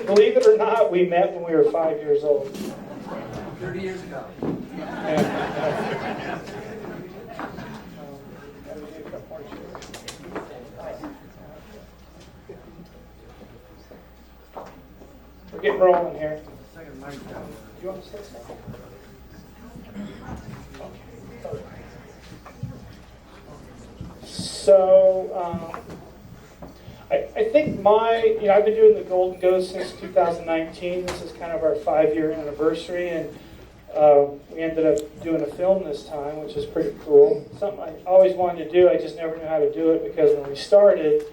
believe it or not, we met when we were 5 years old. 30 years ago. We're getting rolling here. You want to say something? So, I think I've been doing the Golden Ghost since 2019. This is kind of our 5-year anniversary, and we ended up doing a film this time, which is pretty cool. Something I always wanted to do, I just never knew how to do it because when we started,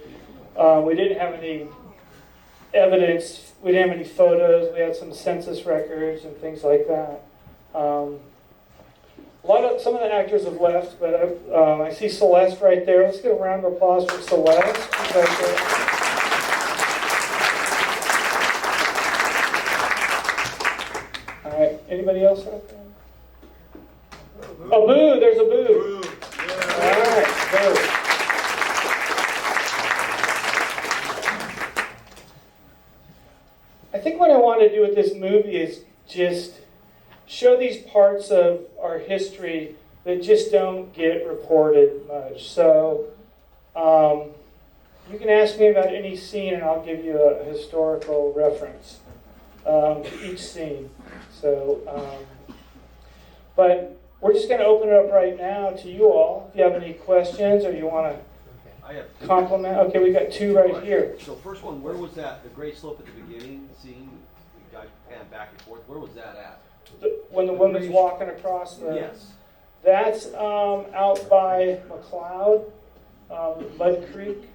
we didn't have any evidence, we didn't have any photos, we had some census records and things like that. Some of the actors have left, but I see Celeste right there. Let's get a round of applause for Celeste. All right, anybody else out there? Oh, Boo, there's a Boo. All right, Boo. I think what I want to do with this movie is just show these parts of our history that just don't get reported much. So you can ask me about any scene and I'll give you a historical reference to each scene. So, but we're just going to open it up right now to you all. If you have any questions or you want to compliment. Okay, we got two right here. So first one, where was that? The great slope at the beginning, scene, you guys pan back and forth. Where was that at? When the woman's walking across the... Yes. That's out by McLeod, Mud Creek.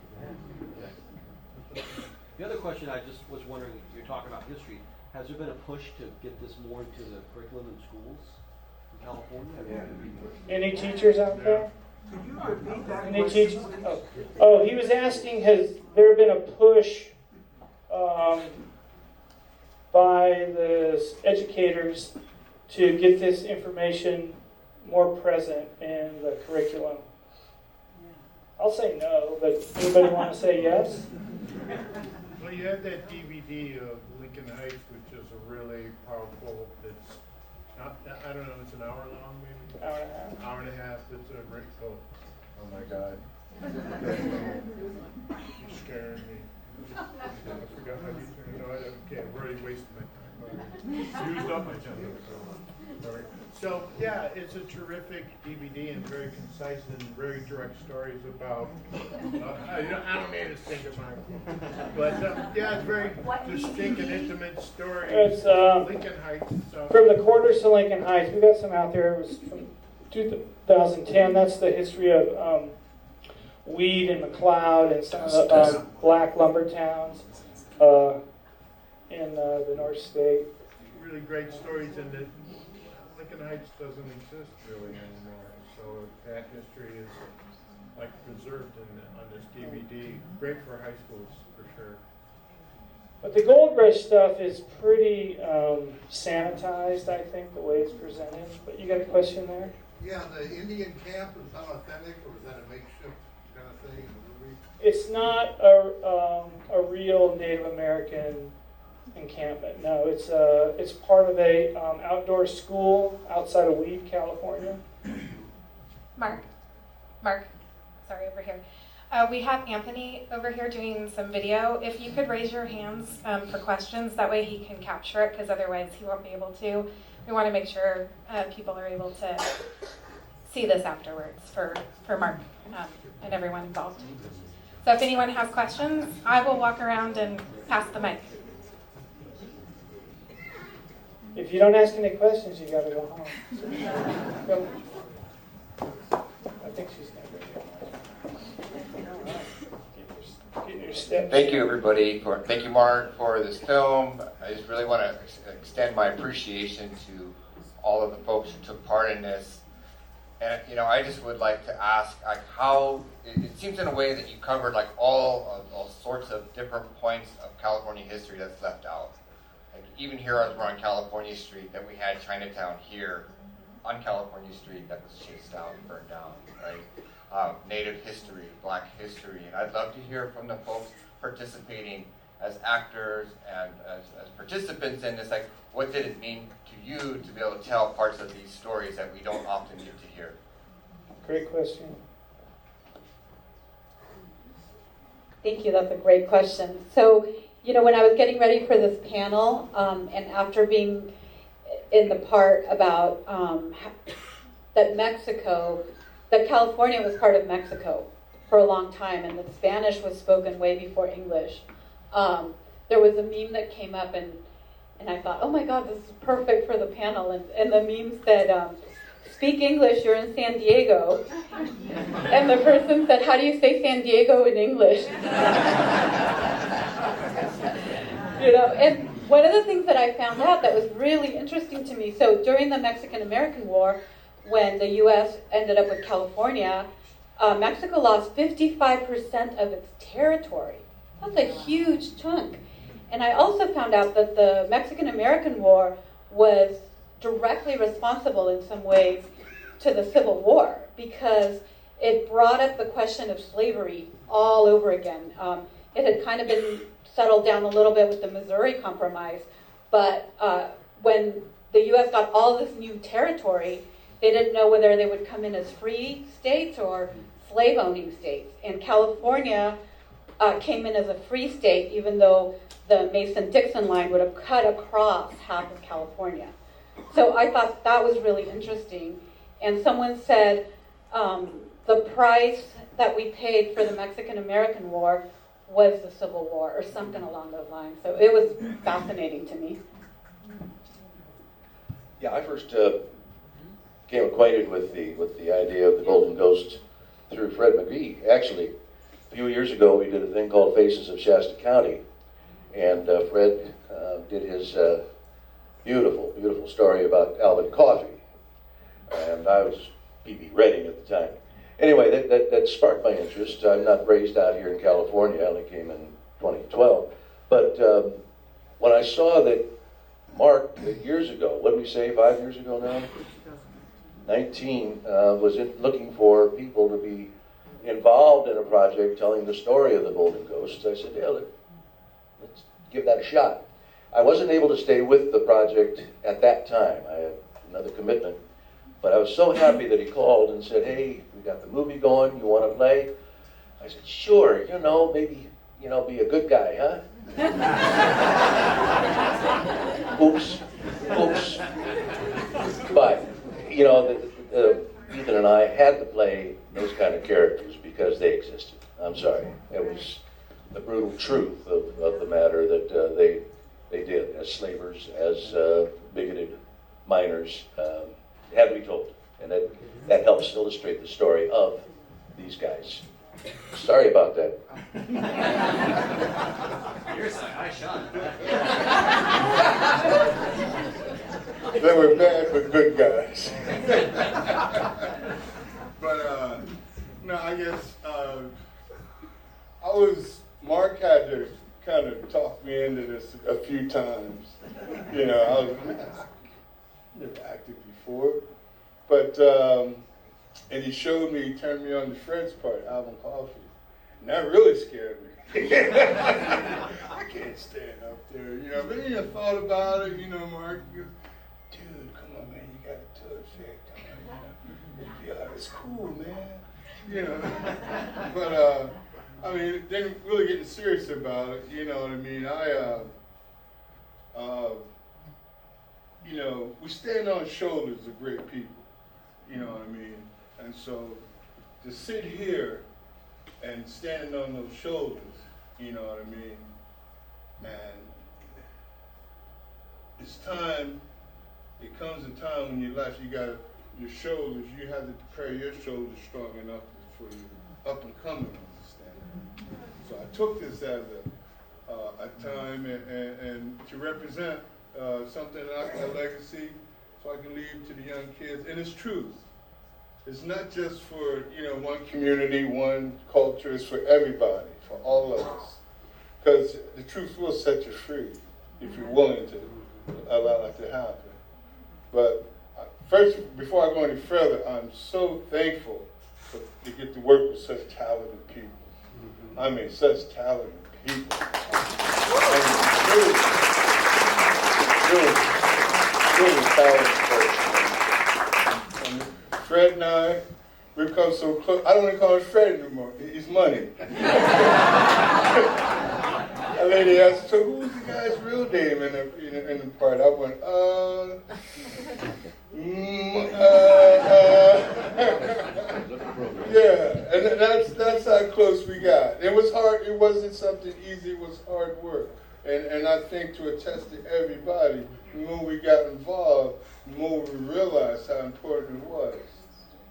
The other question I just was wondering, you're talking about history, has there been a push to get this more into the curriculum in schools in California? Any teachers out there? Could you repeat that Any question? teachers? Oh, he was asking, has there been a push by the educators to get this information more present in the curriculum? I'll say no, but anybody want to say yes? Well, you have that DVD of Lincoln Heights, which is a really powerful, it's not, I don't know, it's an hour long maybe? Hour and a half. Hour and a half, it's a great, oh my God. You're scaring me. I forgot how you turn it on. Okay, I've already wasted my time. Used up my time. Sorry. So, yeah, it's a terrific DVD and very concise and very direct stories about, I don't mean to stink of mine, but yeah, it's very distinct and intimate story. It's Lincoln Heights. from the quarters to Lincoln Heights. We got some out there. It was from 2010. That's the history of Weed and McLeod and some of the black lumber towns in the North State. Really great stories, and Lincoln Heights doesn't exist really anymore. So that history is like preserved on this DVD. Great for high schools for sure. But the Gold Rush stuff is pretty sanitized, I think, the way it's presented. But you got a question there? Yeah, the Indian camp, is that authentic or is that a makeshift kind of thing in the movie? It's not a real Native American encampment. No, it's part of a outdoor school outside of Weed, California. Mark, sorry, over here. We have Anthony over here doing some video. If you could raise your hands for questions, that way he can capture it, because otherwise he won't be able to. We want to make sure people are able to see this afterwards for Mark and everyone involved. So if anyone has questions, I will walk around and pass the mic. If you don't ask any questions, you got to go home. Go. I think she's going to get your steps. Thank you, everybody. Thank you, Mark, for this film. I just really want to extend my appreciation to all of the folks who took part in this. And I just would like to ask, how it seems in a way that you covered all sorts of different points of California history that's left out. Even here as we're on California Street, that we had Chinatown here on California Street that was chased out and burned down, right? Native history, Black history, and I'd love to hear from the folks participating as actors and as participants in this, like, what did it mean to you to be able to tell parts of these stories that we don't often get to hear? Great question. Thank you, that's a great question. So, when I was getting ready for this panel, and after being in the part about that California was part of Mexico for a long time, and that Spanish was spoken way before English, there was a meme that came up, and I thought, oh my God, this is perfect for the panel. And the meme said, speak English, you're in San Diego. And the person said, how do you say San Diego in English? And one of the things that I found out that was really interesting to me, so during the Mexican-American War, when the U.S. ended up with California, Mexico lost 55% of its territory. That's a huge chunk. And I also found out that the Mexican-American War was directly responsible in some ways to the Civil War, because it brought up the question of slavery all over again. It had kind of been settled down a little bit with the Missouri Compromise, but when the U.S. got all this new territory, they didn't know whether they would come in as free states or slave-owning states. And California came in as a free state, even though the Mason-Dixon line would have cut across half of California. So I thought that was really interesting. And someone said the price that we paid for the Mexican-American War was the Civil War, or something along those lines. So it was fascinating to me. Yeah, I first became acquainted with the idea of the Golden Ghost through Fred McGee. Actually, a few years ago, we did a thing called Faces of Shasta County, and Fred did his beautiful, beautiful story about Alvin Coffey, and I was P.B. Redding at the time. Anyway, that sparked my interest. I'm not raised out here in California. I only came in 2012. But when I saw that Mark, years ago, what did we say, 5 years ago now? 19, was looking for people to be involved in a project telling the story of the Golden Ghosts, I said, yeah, let's give that a shot. I wasn't able to stay with the project at that time. I had another commitment. But I was so happy that he called and said, hey, we got the movie going, you want to play? I said, sure, maybe, be a good guy, huh? Oops. But, Ethan and I had to play those kind of characters because they existed. I'm sorry. It was the brutal truth of the matter that they did as slavers, as bigoted miners. Had to be told. And that helps illustrate the story of these guys. Sorry about that. You're sorry, I shot. They were bad but good guys. But no, I guess Mark had to kind of talk me into this a few times. I was never acted before, but and he turned me on to Fred's part, Alvin Coffey, and that really scared me. I can't stand up there, but then I thought about it, Mark, you go, dude, come on, man, you got to effect, it's cool, man, but then really getting serious about it, you know what I mean, we stand on shoulders of great people, you know what I mean? And so to sit here and stand on those shoulders, you know what I mean? And it's time, it comes a time in your life you have to prepare your shoulders strong enough for you up and coming to stand. So I took this as a time and to represent something like a legacy, so I can leave to the young kids. And it's truth. It's not just for one community, one culture. It's for everybody, for all of us. Because the truth will set you free if you're willing to allow it to happen. But first, before I go any further, I'm so thankful to get to work with such talented people. I mean, such talented people. Really talented person. And Fred and I, we've come so close. I don't want to call him Fred anymore. He's Money. A lady asked, so who's the guy's real name in the part? I went, yeah, and that's how close we got. It was hard. It wasn't something easy. It was hard work. And I think to attest to everybody, the more we got involved, the more we realized how important it was.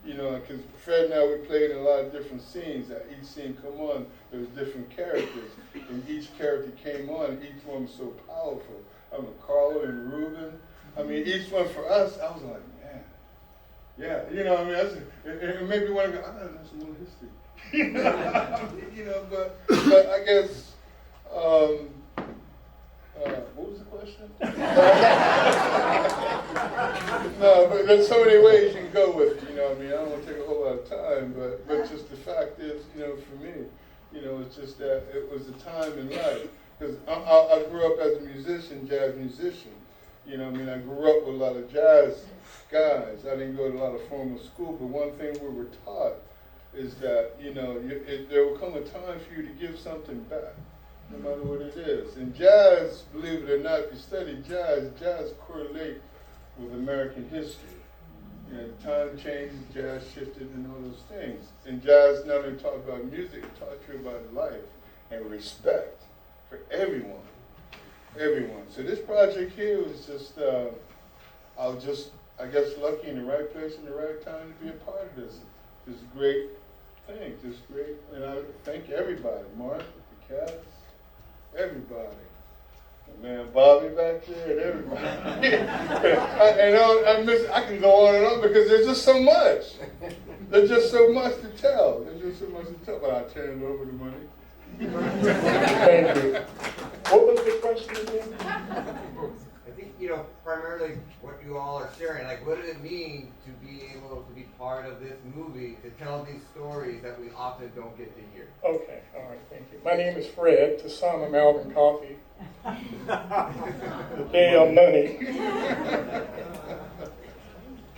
You know, because Fred and I, we played in a lot of different scenes. At each scene come on, there was different characters. And each character came on, and each one was so powerful. I mean, Carlo and Ruben. I mean, each one for us, I was like, man. Yeah, you know, I mean, it made me want to go, I gotta know some more history. You know, but I guess, what was the question? No, but there's so many ways you can go with it, you know what I mean? I don't want to take a whole lot of time, but just the fact is, you know, for me, you know, it's just that it was a time in life. Because I grew up as a musician, jazz musician. You know what I mean? I grew up with a lot of jazz guys. I didn't go to a lot of formal school, but one thing we were taught is that, you know, there will come a time for you to give something back, no matter what it is. And jazz, believe it or not, if you study jazz correlates with American history. You know, time changes, jazz shifted, and all those things. And jazz not only taught about music, it taught you about life and respect for everyone. Everyone. So this project here was just, I was just, I guess, lucky in the right place in the right time to be a part of this great thing, this great, and I thank everybody, Mark, the cast, everybody. Man, Bobby back there and everybody. I can go on and on because there's just so much. There's just so much to tell. But I turn it over to Money. Thank you. What was the question again? I think, you know, primarily what you all are sharing, like what did it mean to be able to be part of this movie, to tell these stories that we often don't get to hear? Okay, all right, thank you. My name is Fred. To some, I'm Alvin Coffey. The day of Money.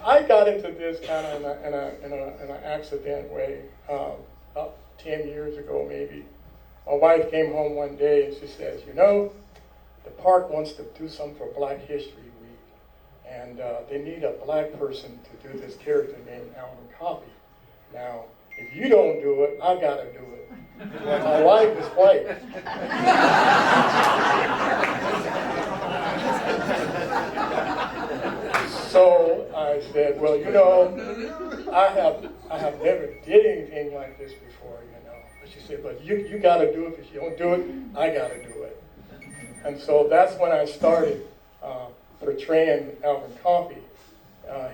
I got into this kind of in an accident way about 10 years ago, maybe. My wife came home one day and she says, you know, the park wants to do something for Black History Week, and they need a black person to do this character named Alvin Coffey. Now, if you don't do it, I got to do it. Well, my wife is white. So I said, well, you know, I have never did anything like this before, you know. But she said, but you got to do it. If you don't do it, I got to do it. And so that's when I started portraying Alvin Coffey,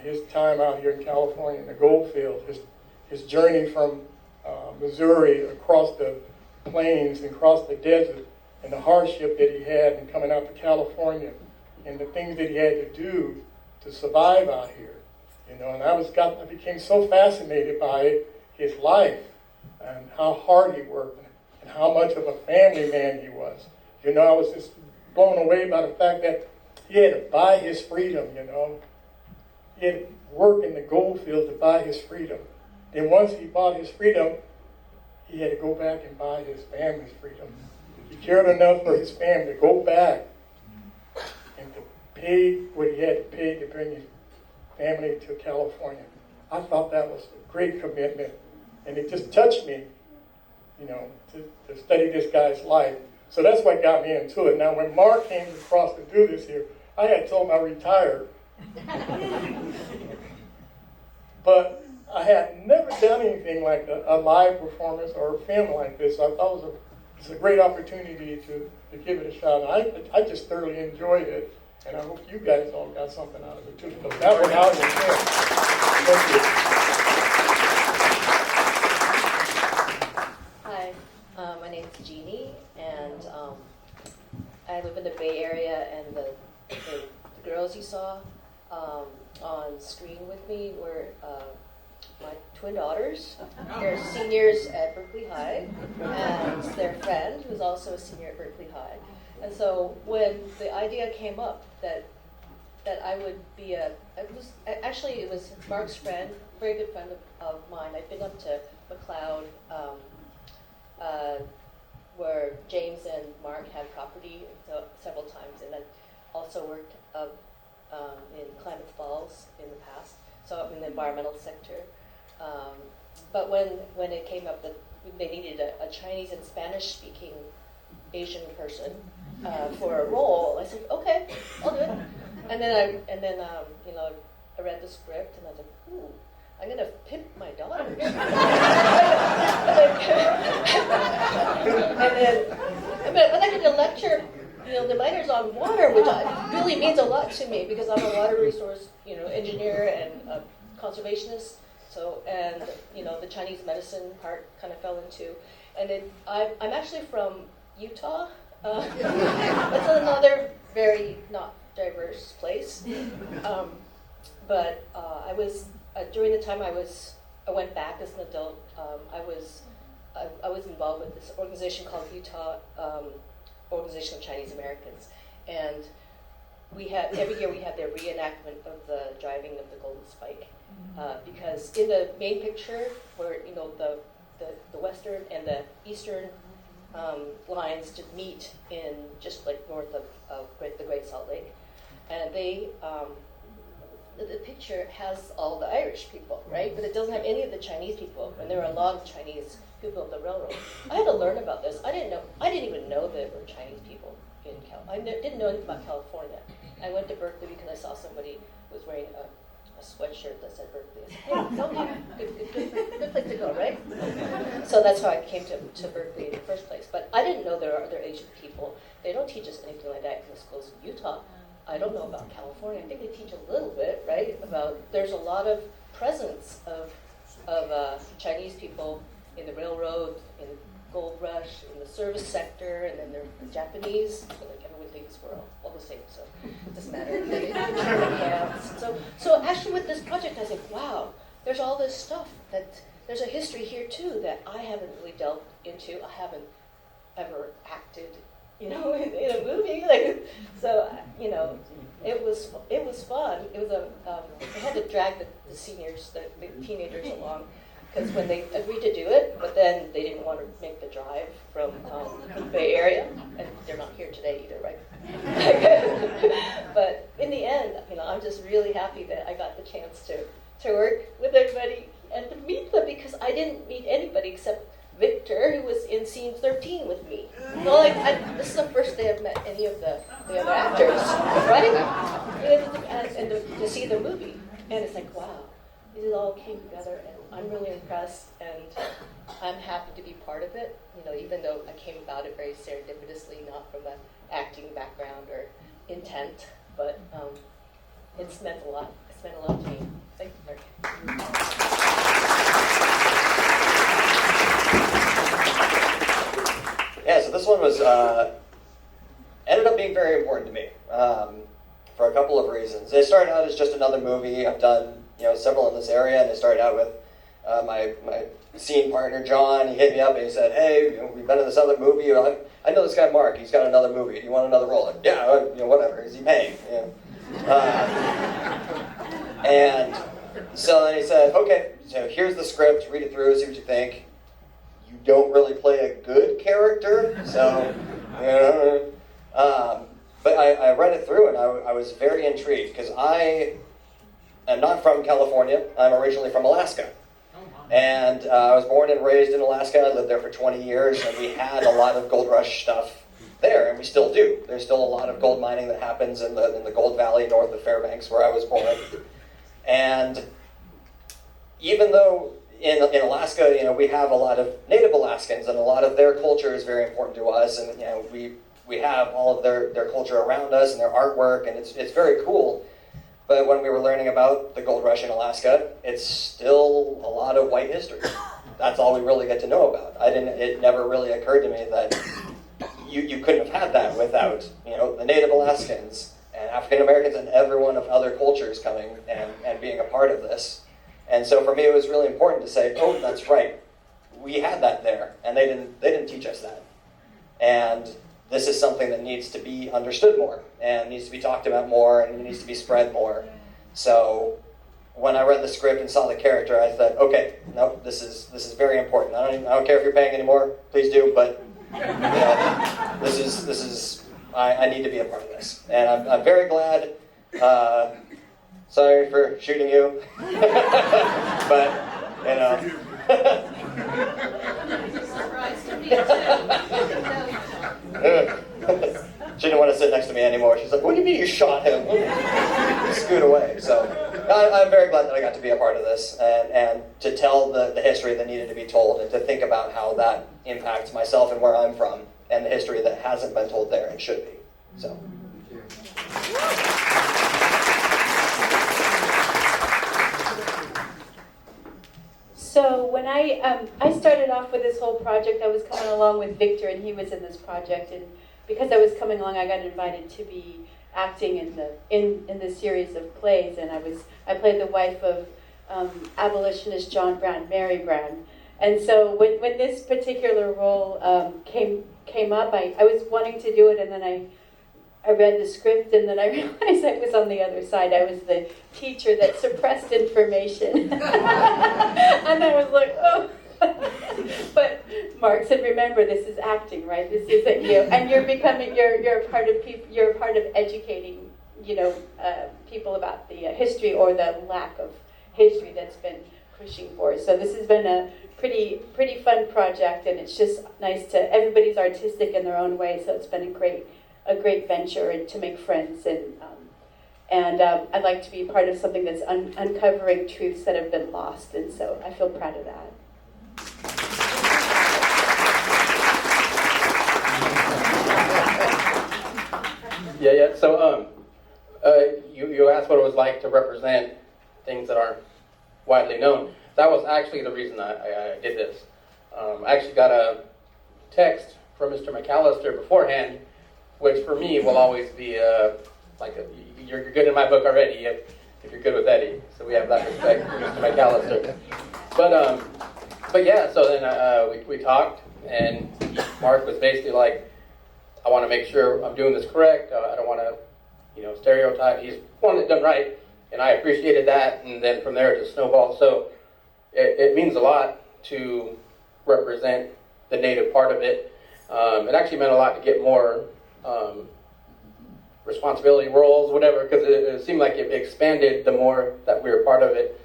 his time out here in California in the gold field, his journey from Missouri across the plains and across the desert, and the hardship that he had in coming out to California, and the things that he had to do to survive out here, you know. And I became so fascinated by his life and how hard he worked and how much of a family man he was. You know, I was just blown away by the fact that he had to buy his freedom, you know. He had to work in the gold field to buy his freedom. Then once he bought his freedom, he had to go back and buy his family's freedom. He cared enough for his family to go back and to pay what he had to pay to bring his family to California. I thought that was a great commitment, and it just touched me, you know, to study this guy's life. So that's what got me into it. Now, when Mark came across to do this here, I had told him I retired. But I had never done anything like a live performance or a film like this. I thought it was a great opportunity to give it a shot. I just thoroughly enjoyed it, and I hope you guys all got something out of it too, because that went out of your head. Hi, my name's Jeannie, and I live in the Bay Area, and the girls you saw on screen with me were my twin daughters. They're seniors at Berkeley High, and their friend, who's also a senior at Berkeley High. And so when the idea came up that I would be it was Mark's friend, very good friend of mine. I'd been up to McLeod, where James and Mark had property several times, and then also worked up in Klamath Falls in the past, so I'm in the environmental sector. But when it came up that they needed a Chinese and Spanish speaking Asian person for a role, I said, okay, I'll do it. And then I read the script and I was like, ooh, I'm gonna pimp my daughter. and then I did a lecture, the minors on water, which really means a lot to me because I'm a water resource, engineer and a conservationist. So, and the Chinese medicine part kind of fell into, and I'm actually from Utah. It's another very not diverse place. But I was during the time I went back as an adult. I was involved with this organization called Utah Organization of Chinese Americans, and every year we had their reenactment of the driving of the Golden Spike, because in the main picture where the western and the eastern lines to meet in just like north of the Great Salt Lake, and the picture has all the Irish people, right? But it doesn't have any of the Chinese people, and there are a lot of Chinese people on the railroad. I had to learn about this. I didn't even know there were Chinese people in I didn't know anything about California. I went to Berkeley because I saw somebody who was wearing a sweatshirt that said Berkeley. I said, hey, okay, good place to go, right? So that's how I came to Berkeley in the first place. But I didn't know there are other Asian people. They don't teach us anything like that in the schools in Utah. I don't know about California. I think they teach a little bit, right? There's a lot of presence of Chinese people in the railroad, in the gold rush, in the service sector, and then there's the Japanese. Like everyone thinks we're all the same, so it doesn't matter. Camps. So actually with this project, I said, wow, there's all this stuff there's a history here too that I haven't really delved into. I haven't ever acted in a movie. It was fun. It was I had to drag the seniors, the teenagers along, because when they agreed to do it, but then they didn't want to make the drive from the Bay Area, and they're not here today either, right? But in the end, I'm just really happy that I got the chance to work with everybody and to meet them, because I didn't meet anybody except Victor, who was in scene 13 with me. This is the first day I've met any of the other actors, right? And to see the movie. And it's like, wow, these all came together, and I'm really impressed, and I'm happy to be part of it, even though I came about it very serendipitously, not from an acting background or intent, but it's meant a lot. It's meant a lot to me. Thank you, Mark. Yeah, so this one was ended up being very important to me for a couple of reasons. It started out as just another movie. I've done several in this area, and I started out with my scene partner John. He hit me up and he said, "Hey, we've been in this other movie. I know this guy Mark. He's got another movie. Do you want another role?" Like, yeah, whatever. Is he paying? And so then he said, "Okay, so here's the script. Read it through. See what you think. You don't really play a good character, so but I read it through, and I was very intrigued, because I am not from California. I'm originally from Alaska, and I was born and raised in Alaska. I lived there for 20 years, and we had a lot of gold rush stuff there, and we still do. There's still a lot of gold mining that happens in the Gold Valley north of Fairbanks, where I was born. And even though in Alaska, we have a lot of Native Alaskans, and a lot of their culture is very important to us, and we have all of their culture around us and their artwork, and it's very cool. But when we were learning about the gold rush in Alaska, it's still a lot of white history. That's all we really get to know about. It never really occurred to me that you couldn't have had that without the Native Alaskans and African Americans and everyone of other cultures coming and being a part of this. And so for me, it was really important to say, oh, that's right, we had that there, and they didn't teach us that. And this is something that needs to be understood more and needs to be talked about more and needs to be spread more. So when I read the script and saw the character, I thought, okay, no, this is very important. I don't care if you're paying anymore, please do, but you know, this is I need to be a part of this, and I'm very glad. Sorry for shooting you, but you know. Surprise to me She didn't want to sit next to me anymore. She's like, what do you mean you shot him? Scoot away. So I'm very glad that I got to be a part of this and to tell the history that needed to be told and to think about how that impacts myself and where I'm from and the history that hasn't been told there and should be. So. So when I started off with this whole project, I was coming along with Victor, and he was in this project. And because I was coming along, I got invited to be acting in the series of plays. And I played the wife of abolitionist John Brown, Mary Brown. And so when this particular role came up, I was wanting to do it, and then I read the script, and then I realized I was on the other side. I was the teacher that suppressed information. And I was like, oh. But Mark said, remember, this is acting, right? This isn't you. And you're part of people, you're part of educating, people about the history or the lack of history that's been pushing for. So this has been a pretty fun project, and it's just nice to, everybody's artistic in their own way, so it's been a great venture and to make friends, and I'd like to be part of something that's uncovering truths that have been lost, and so I feel proud of that. Yeah. So you asked what it was like to represent things that aren't widely known. That was actually the reason I did this. I actually got a text from Mr. McAllister beforehand, which for me will always be you're good in my book already if you're good with Eddie. So we have that respect for Mr. McAllister. But yeah, so then we talked, and Mark was basically like, I want to make sure I'm doing this correct. I don't want to, stereotype. He's wanted it done right, and I appreciated that. And then from there it just snowballed. So it means a lot to represent the Native part of it. It actually meant a lot to get more responsibility roles, whatever, because it seemed like it expanded the more that we were part of it.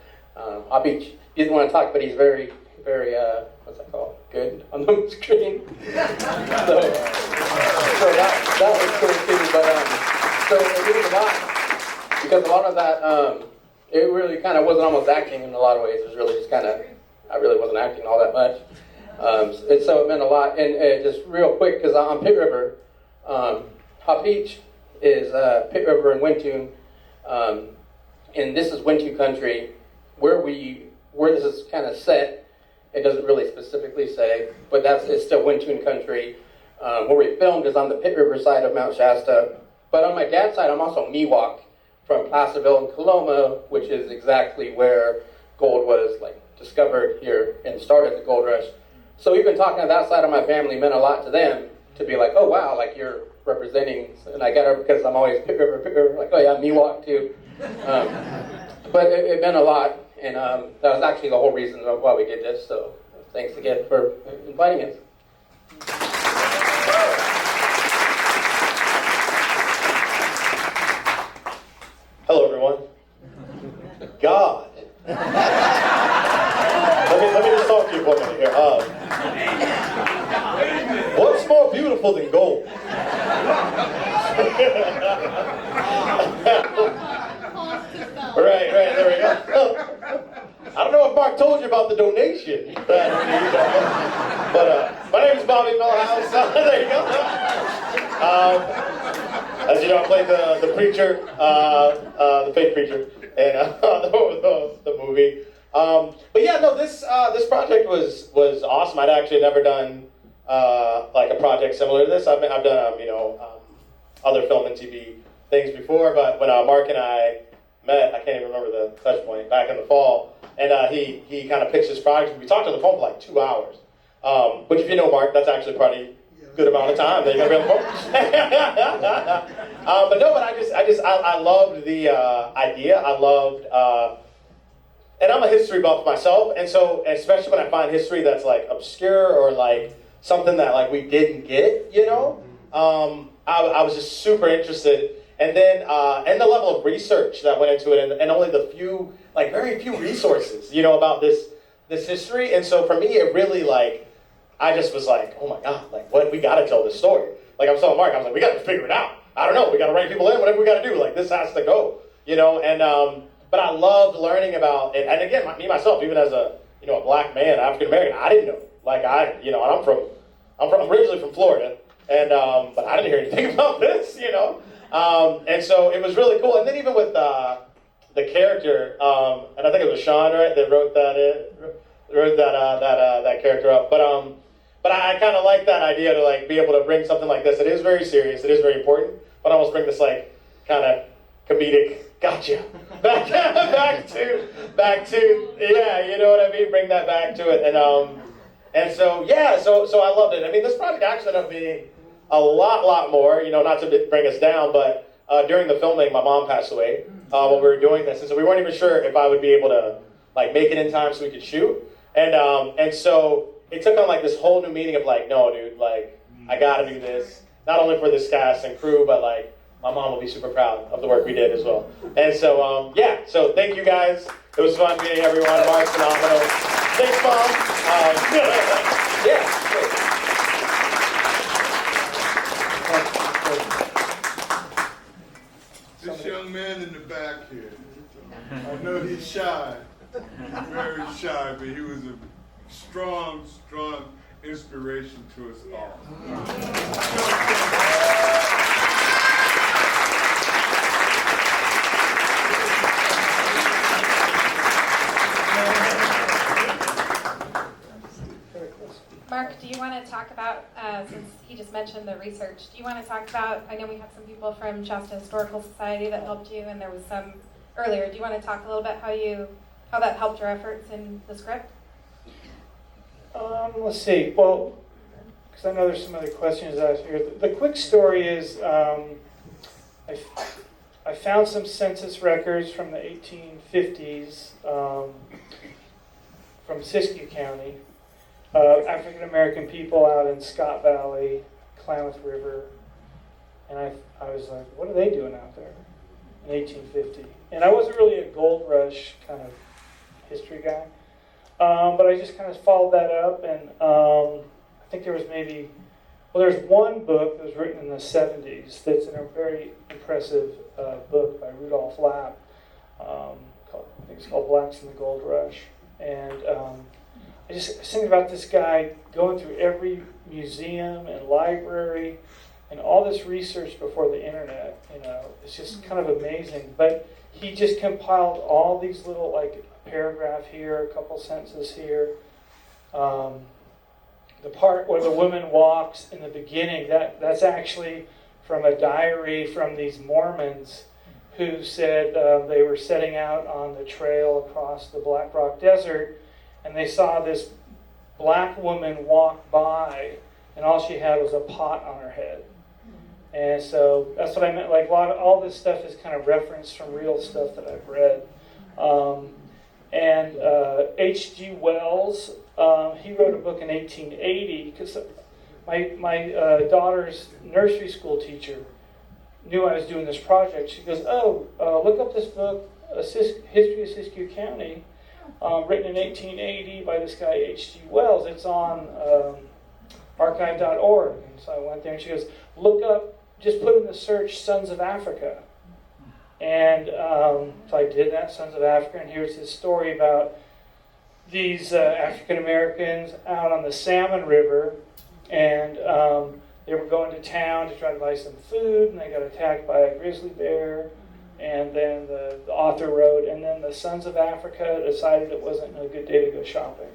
He doesn't want to talk, but he's very, very, what's that called? Good on the screen. so that was cool too. But so it was a lot, because a lot of that, it really kind of wasn't almost acting in a lot of ways. It was really just kind of, I really wasn't acting all that much. And so it meant a lot. And just real quick, because on Pit River, Hop-Each is Pit River and Wintun, and this is Wintun country. Where this is kind of set, it doesn't really specifically say, but it's still Wintun country. Where we filmed is on the Pit River side of Mount Shasta, but on my dad's side, I'm also Miwok from Placerville and Coloma, which is exactly where gold was discovered here and started the gold rush. So even talking to that side of my family meant a lot to them, to be like, oh wow, you're representing, and I got her because I'm always Pit River, like, oh yeah, Miwok too. But it meant a lot, and that was actually the whole reason why we did this, so thanks again for inviting us. Hello everyone. God. Let me just talk to you for a minute here. What's more beautiful than gold? Right, there we go. I don't know if Mark told you about the donation, but my name is Bobby Millhouse. There you go. As you know, I played the preacher, the fake preacher, in the movie. But yeah, no, this project was awesome. I'd actually never done a project similar to this. I've done other film and TV things before, but when Mark and I met, I can't even remember the touch point, back in the fall, and he kind of pitched this project. We talked on the phone for 2 hours, which if you know Mark, that's actually pretty good amount of time that you're gonna be on the phone. But no, but I loved the idea. I loved, and I'm a history buff myself, and so especially when I find history that's like obscure or like something that like we didn't get, you know, I was just super interested. And then, and the level of research that went into it, and only the few, like very few resources, you know, about this history. And so for me, it really like, I just was like, oh my God, like what, we gotta tell this story. Like I was telling Mark, I was like, we gotta figure it out. I don't know, we gotta write people in, whatever we gotta do, like this has to go, you know. And but I loved learning about it. And again, me myself, even as a, you know, a black man, African American, I didn't know. Like you know, and I'm originally from Florida, and but I didn't hear anything about this, you know. And so it was really cool. And then even with the character, and I think it was Sean, right, that wrote that character up. But I kind of like that idea to like be able to bring something like this. It is very serious. It is very important. But almost bring this like kind of comedic, gotcha, back to yeah, you know what I mean. Bring that back to it, and so yeah, so I loved it. I mean, this project actually ended up being a lot more. You know, not to bring us down, but during the filming, my mom passed away when we were doing this, and so we weren't even sure if I would be able to like make it in time so we could shoot. And so it took on like this whole new meaning of like, no, dude, like I gotta do this, not only for this cast and crew, but like my mom will be super proud of the work we did as well. And so yeah, so thank you guys. It was fun meeting everyone. Mark's phenomenal. Thanks, Mom. Yeah. This young man in the back here, I know he's shy, very shy, but he was a strong inspiration to us all. Mark, do you want to talk about, since he just mentioned the research, do you want to talk about, I know we had some people from Shasta Historical Society that helped you, and there was some earlier. Do you want to talk a little bit how that helped your efforts in the script? Let's see. Well, because I know there's some other questions out here. The quick story is I found some census records from the 1850s from Siskiyou County. African American people out in Scott Valley, Klamath River, and I was like, what are they doing out there in 1850? And I wasn't really a gold rush kind of history guy, but I just kind of followed that up, and I think there was there's one book that was written in the 70s that's a very impressive book by Rudolph Lapp, I think it's called Blacks in the Gold Rush, and I was thinking about this guy going through every museum and library and all this research before the internet. You know, it's just kind of amazing. But he just compiled all these little, like a paragraph here, a couple sentences here. The part where the woman walks in the beginning, that's actually from a diary from these Mormons who said they were setting out on the trail across the Black Rock Desert, and they saw this black woman walk by, and all she had was a pot on her head. And so that's what I meant. Like all this stuff is kind of referenced from real stuff that I've read. And H.G. Wells, he wrote a book in 1880 because my daughter's nursery school teacher knew I was doing this project. She goes, look up this book, History of Siskiyou County, written in 1880 by this guy H.G. Wells. It's on archive.org. And so I went there, and she goes, look up, just put in the search Sons of Africa. And so I did that, Sons of Africa, and here's this story about these African Americans out on the Salmon River, and they were going to town to try to buy some food, and they got attacked by a grizzly bear. And then the author wrote, and then the Sons of Africa decided it wasn't a good day to go shopping.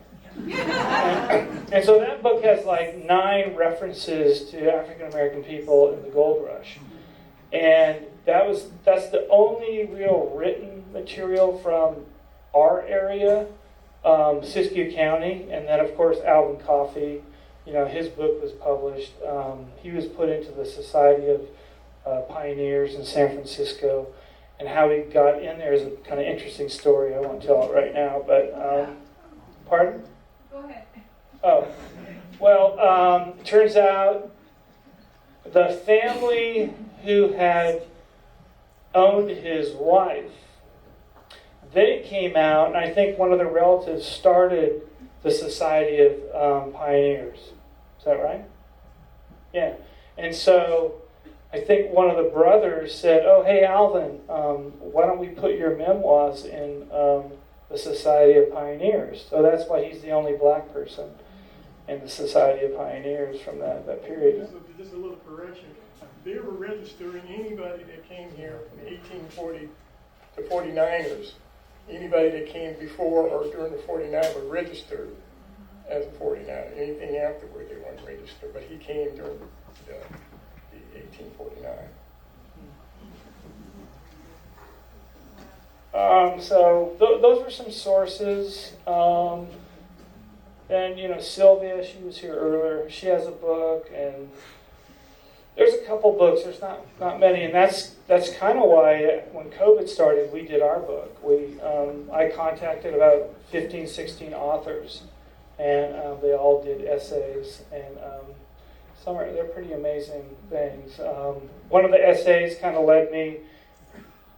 and so that book has like 9 references to African American people in the gold rush. And that's the only real written material from our area, Siskiyou County, and then of course Alvin Coffey his book was published. He was put into the Society of Pioneers in San Francisco, and how he got in there is a kind of interesting story. I won't tell it right now, but pardon? Go ahead. Oh, well, turns out the family who had owned his wife, they came out, and I think one of the relatives started the Society of Pioneers. Is that right? Yeah. And so I think one of the brothers said, "Oh, hey, Alvin, why don't we put your memoirs in the Society of Pioneers?" So that's why he's the only black person in the Society of Pioneers from that period. Just a little correction. They were registering anybody that came here from 1840 to 49ers. Anybody that came before or during the 49 were registered as a 49. Anything afterward, they weren't registered. But he came during the 1849. Those were some sources. And Sylvia, she was here earlier. She has a book, and there's a couple books. There's not many, and that's kind of why when COVID started, we did our book. I contacted about 15, 16 authors, and they all did essays, and they're pretty amazing things. One of the essays kind of led me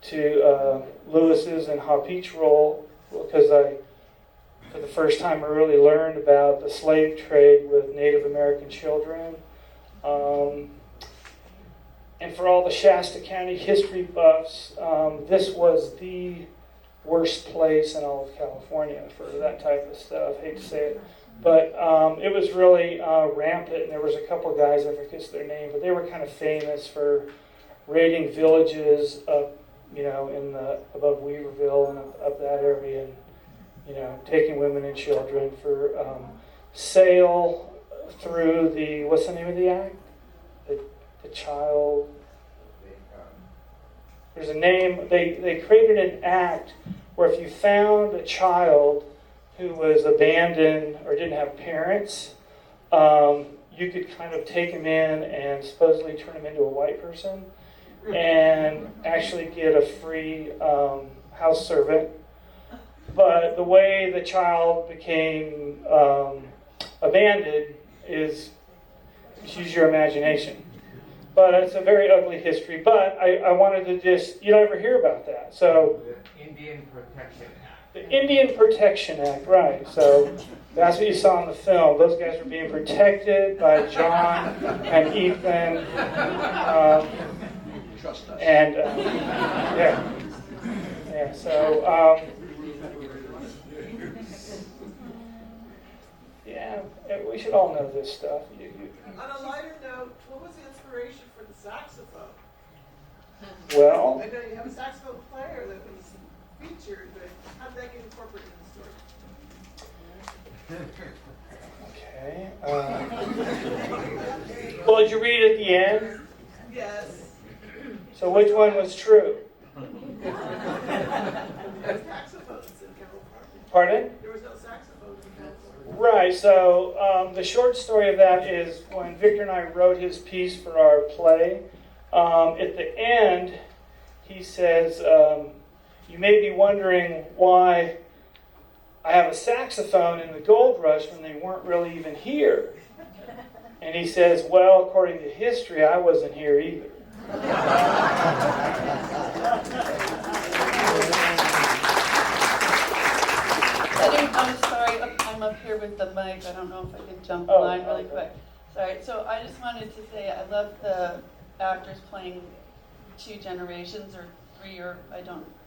to Lewis's and Hapich role, because for the first time I really learned about the slave trade with Native American children. And for all the Shasta County history buffs, this was the worst place in all of California for that type of stuff. I hate to say it. But it was really rampant, and there was a couple of guys, I forget their name, but they were kind of famous for raiding villages up, above Weaverville and up that area, and, taking women and children for sale through what's the name of the act? The child. There's a name. They created an act where if you found a child who was abandoned or didn't have parents, you could kind of take him in and supposedly turn him into a white person and actually get a free house servant. But the way the child became abandoned is, use your imagination. But it's a very ugly history. But I wanted to just, you don't ever hear about that. So The Indian Protection Act. The Indian Protection Act, right. So that's what you saw in the film. Those guys were being protected by John and Ethan. Trust us. And, so, we should all know this stuff. On a lighter note, what was the inspiration for the saxophone? Well, I know you have a saxophone player that was featured, but how did that get incorporated in the story? Okay. Well, did you read at the end? Yes. So which one was true? There was saxophones in California. Pardon? There was no saxophones in California. Right, so the short story of that is when Victor and I wrote his piece for our play, at the end, he says, you may be wondering why I have a saxophone in the Gold Rush when they weren't really even here. And he says, well, according to history, I wasn't here either. I'm sorry, I'm up here with the mic. I don't know if I can jump the line really quick. Sorry, so I just wanted to say I love the actors playing two generations or three, or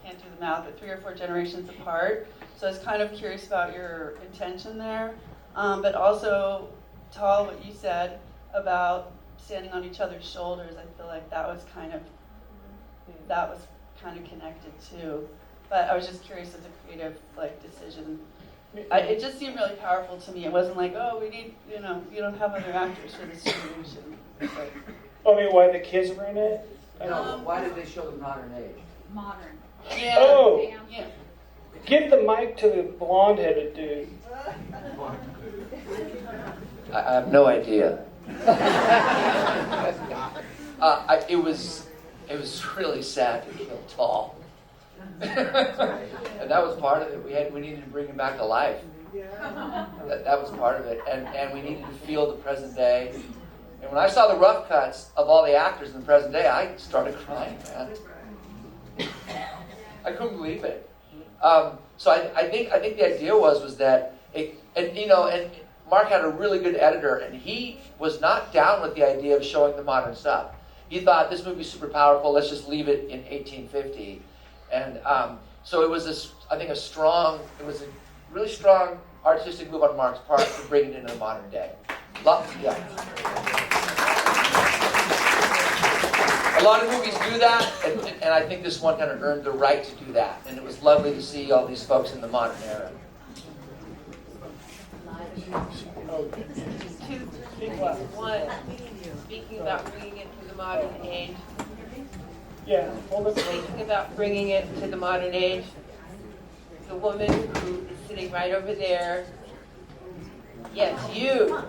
can't do the math, but 3 or 4 generations apart. So I was kind of curious about your intention there. But also, Tal, what you said about standing on each other's shoulders, I feel like that was kind of connected too. But I was just curious as a creative decision. It just seemed really powerful to me. It wasn't like, oh, we need, you don't have other actors for this generation. Like, I mean, why the kids were in it? No, why did they show the modern age? Modern. Yeah. Oh. Yeah. Give the mic to the blonde-headed dude. I have no idea. It was really sad to kill Tall. And that was part of it. We needed to bring him back to life. That was part of it. And we needed to feel the present day. And when I saw the rough cuts of all the actors in the present day, I started crying, man. I couldn't believe it. So I think the idea was that and Mark had a really good editor, and he was not down with the idea of showing the modern stuff. He thought this movie's super powerful. Let's just leave it in 1850. And so it was a really strong artistic move on Mark's part to bring it into the modern day. Yeah. A lot of movies do that, and I think this one kind of earned the right to do that. And it was lovely to see all these folks in the modern era. Two things. One, speaking about bringing it to the modern age. Yeah, hold it. Speaking about bringing it to the modern age, the woman who is sitting right over there, yes, you,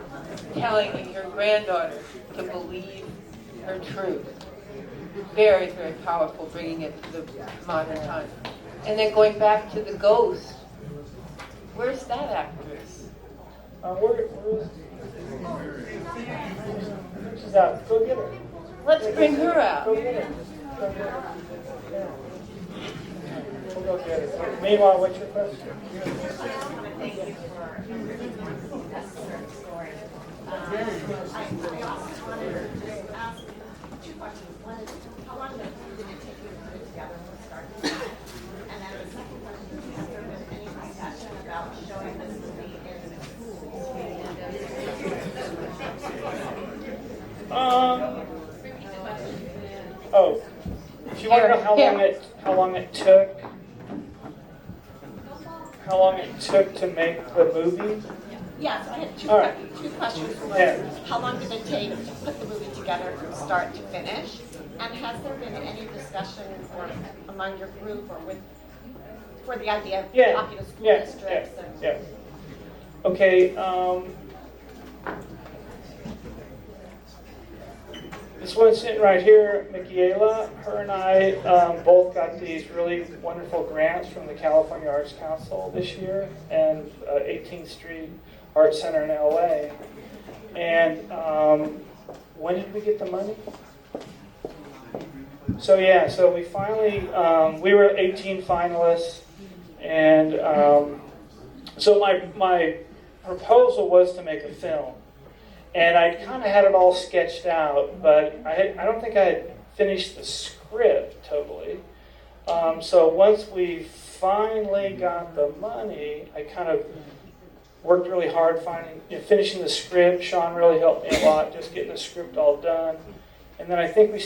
telling your granddaughter to believe her truth. Very, very powerful, bringing it to the modern time. And then going back to the ghost, where's that actress? Where is she's out. Go get her. Let's bring her out. Go get her. Go get her. Yeah. We'll go get her. Meanwhile, what's your question? Thank you for that story. I also wanted to ask two questions. One is, how long did it take you to put it together from start to finish? And then the second question is, has there been any discussion about showing this movie in the schools? If you want to know how long it took to make the movie. Yes, I had two questions. Yeah. How long did it take to put the movie together from start to finish? And has there been any discussion among your group or for the idea of talking to school districts? Yeah. Okay. This one sitting right here, Michaela, her and I both got these really wonderful grants from the California Arts Council this year and 18th Street Art Center in LA. And when did we get the money? So we finally, we were 18 finalists, and so my proposal was to make a film. And I kind of had it all sketched out, but I don't think I had finished the script totally. So once we finally got the money, I kind of worked really hard finishing the script. Sean really helped me a lot, just getting the script all done. And then I think we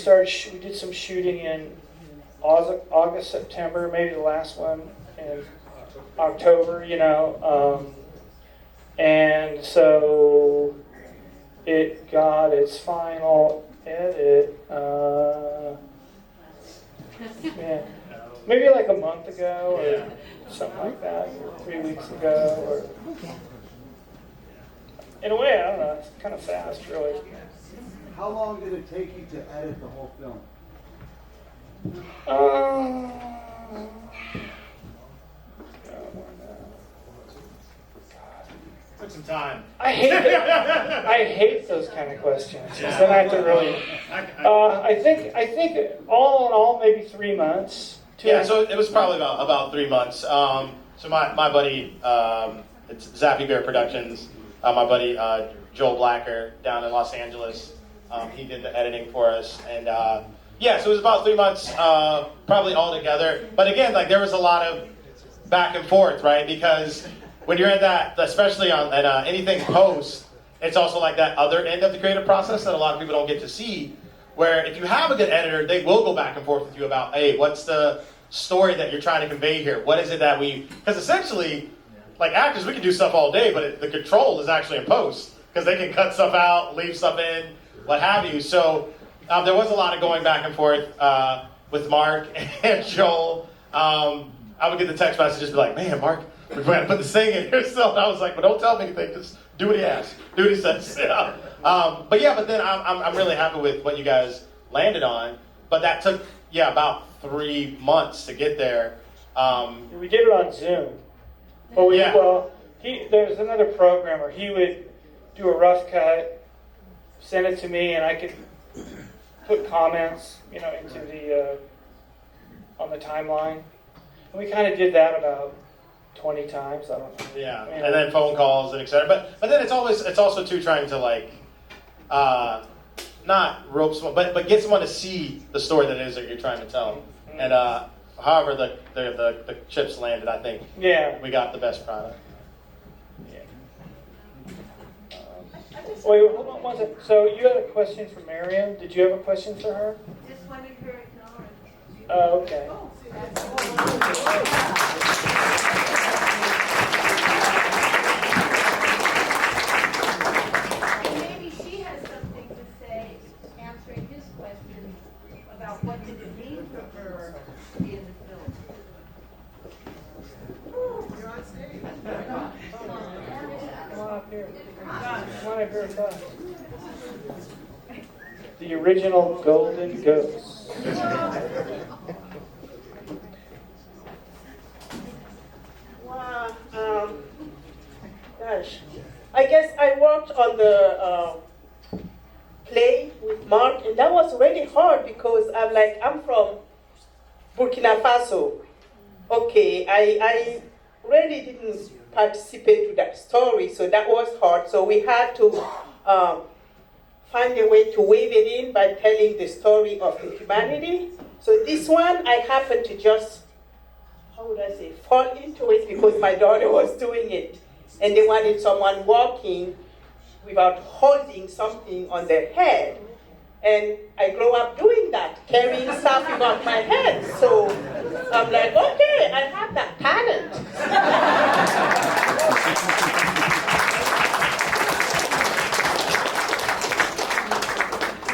did some shooting in August, September, maybe the last one in October, and so it got its final edit, maybe like a month ago or something like that, or 3 weeks ago, or in a way, I don't know, it's kind of fast, really. How long did it take you to edit the whole film? Took some time. I hate those kind of questions. Yeah. Then I have to really. I think all in all, maybe 3 months. So it was probably about 3 months. So my buddy, it's Zappy Bear Productions. My buddy Joel Blacker down in Los Angeles. He did the editing for us, and so it was about 3 months, probably all together. But again, there was a lot of back and forth, right? Because when you're in that, especially on anything post, it's also like that other end of the creative process that a lot of people don't get to see. Where if you have a good editor, they will go back and forth with you about, hey, what's the story that you're trying to convey here? What is it that because essentially, like actors, we can do stuff all day, but the control is actually in post because they can cut stuff out, leave stuff in, what have you. So there was a lot of going back and forth with Mark and Joel. I would get the text messages, be like, man, Mark, we're going to put this thing in here still. And I was like, but don't tell me anything. Just do what he asks. Do what he says. Yeah. But then I'm really happy with what you guys landed on. But that took about 3 months to get there. We did it on Zoom. But there's another programmer. He would do a rough cut, send it to me, and I could put comments, into the on the timeline. And we kind of did that about 20 times. I don't know. Yeah, and then phone calls and etc. But then it's also too trying to not rope someone, but get someone to see the story that it is that you're trying to tell. And however the chips landed, I think we got the best product. Wait, hold on one second. So you had a question for Miriam. Did you have a question for her? Just wanted her acknowledgement. Oh, okay. And maybe she has something to say, answering his question about what did it mean for her in the film. You're on stage. Come on up here. Come on up here with us. The original Golden Ghost. Wow. Gosh. I guess I worked on the play with Mark, and that was really hard because I'm from Burkina Faso. Okay, I really didn't participate to that story, so that was hard. So we had to find a way to weave it in by telling the story of the humanity. So this one, I happened to just, how would I say, fall into it because my daughter was doing it. And they wanted someone walking without holding something on their head. And I grew up doing that, carrying stuff above my head. So I'm like, okay, I have that talent.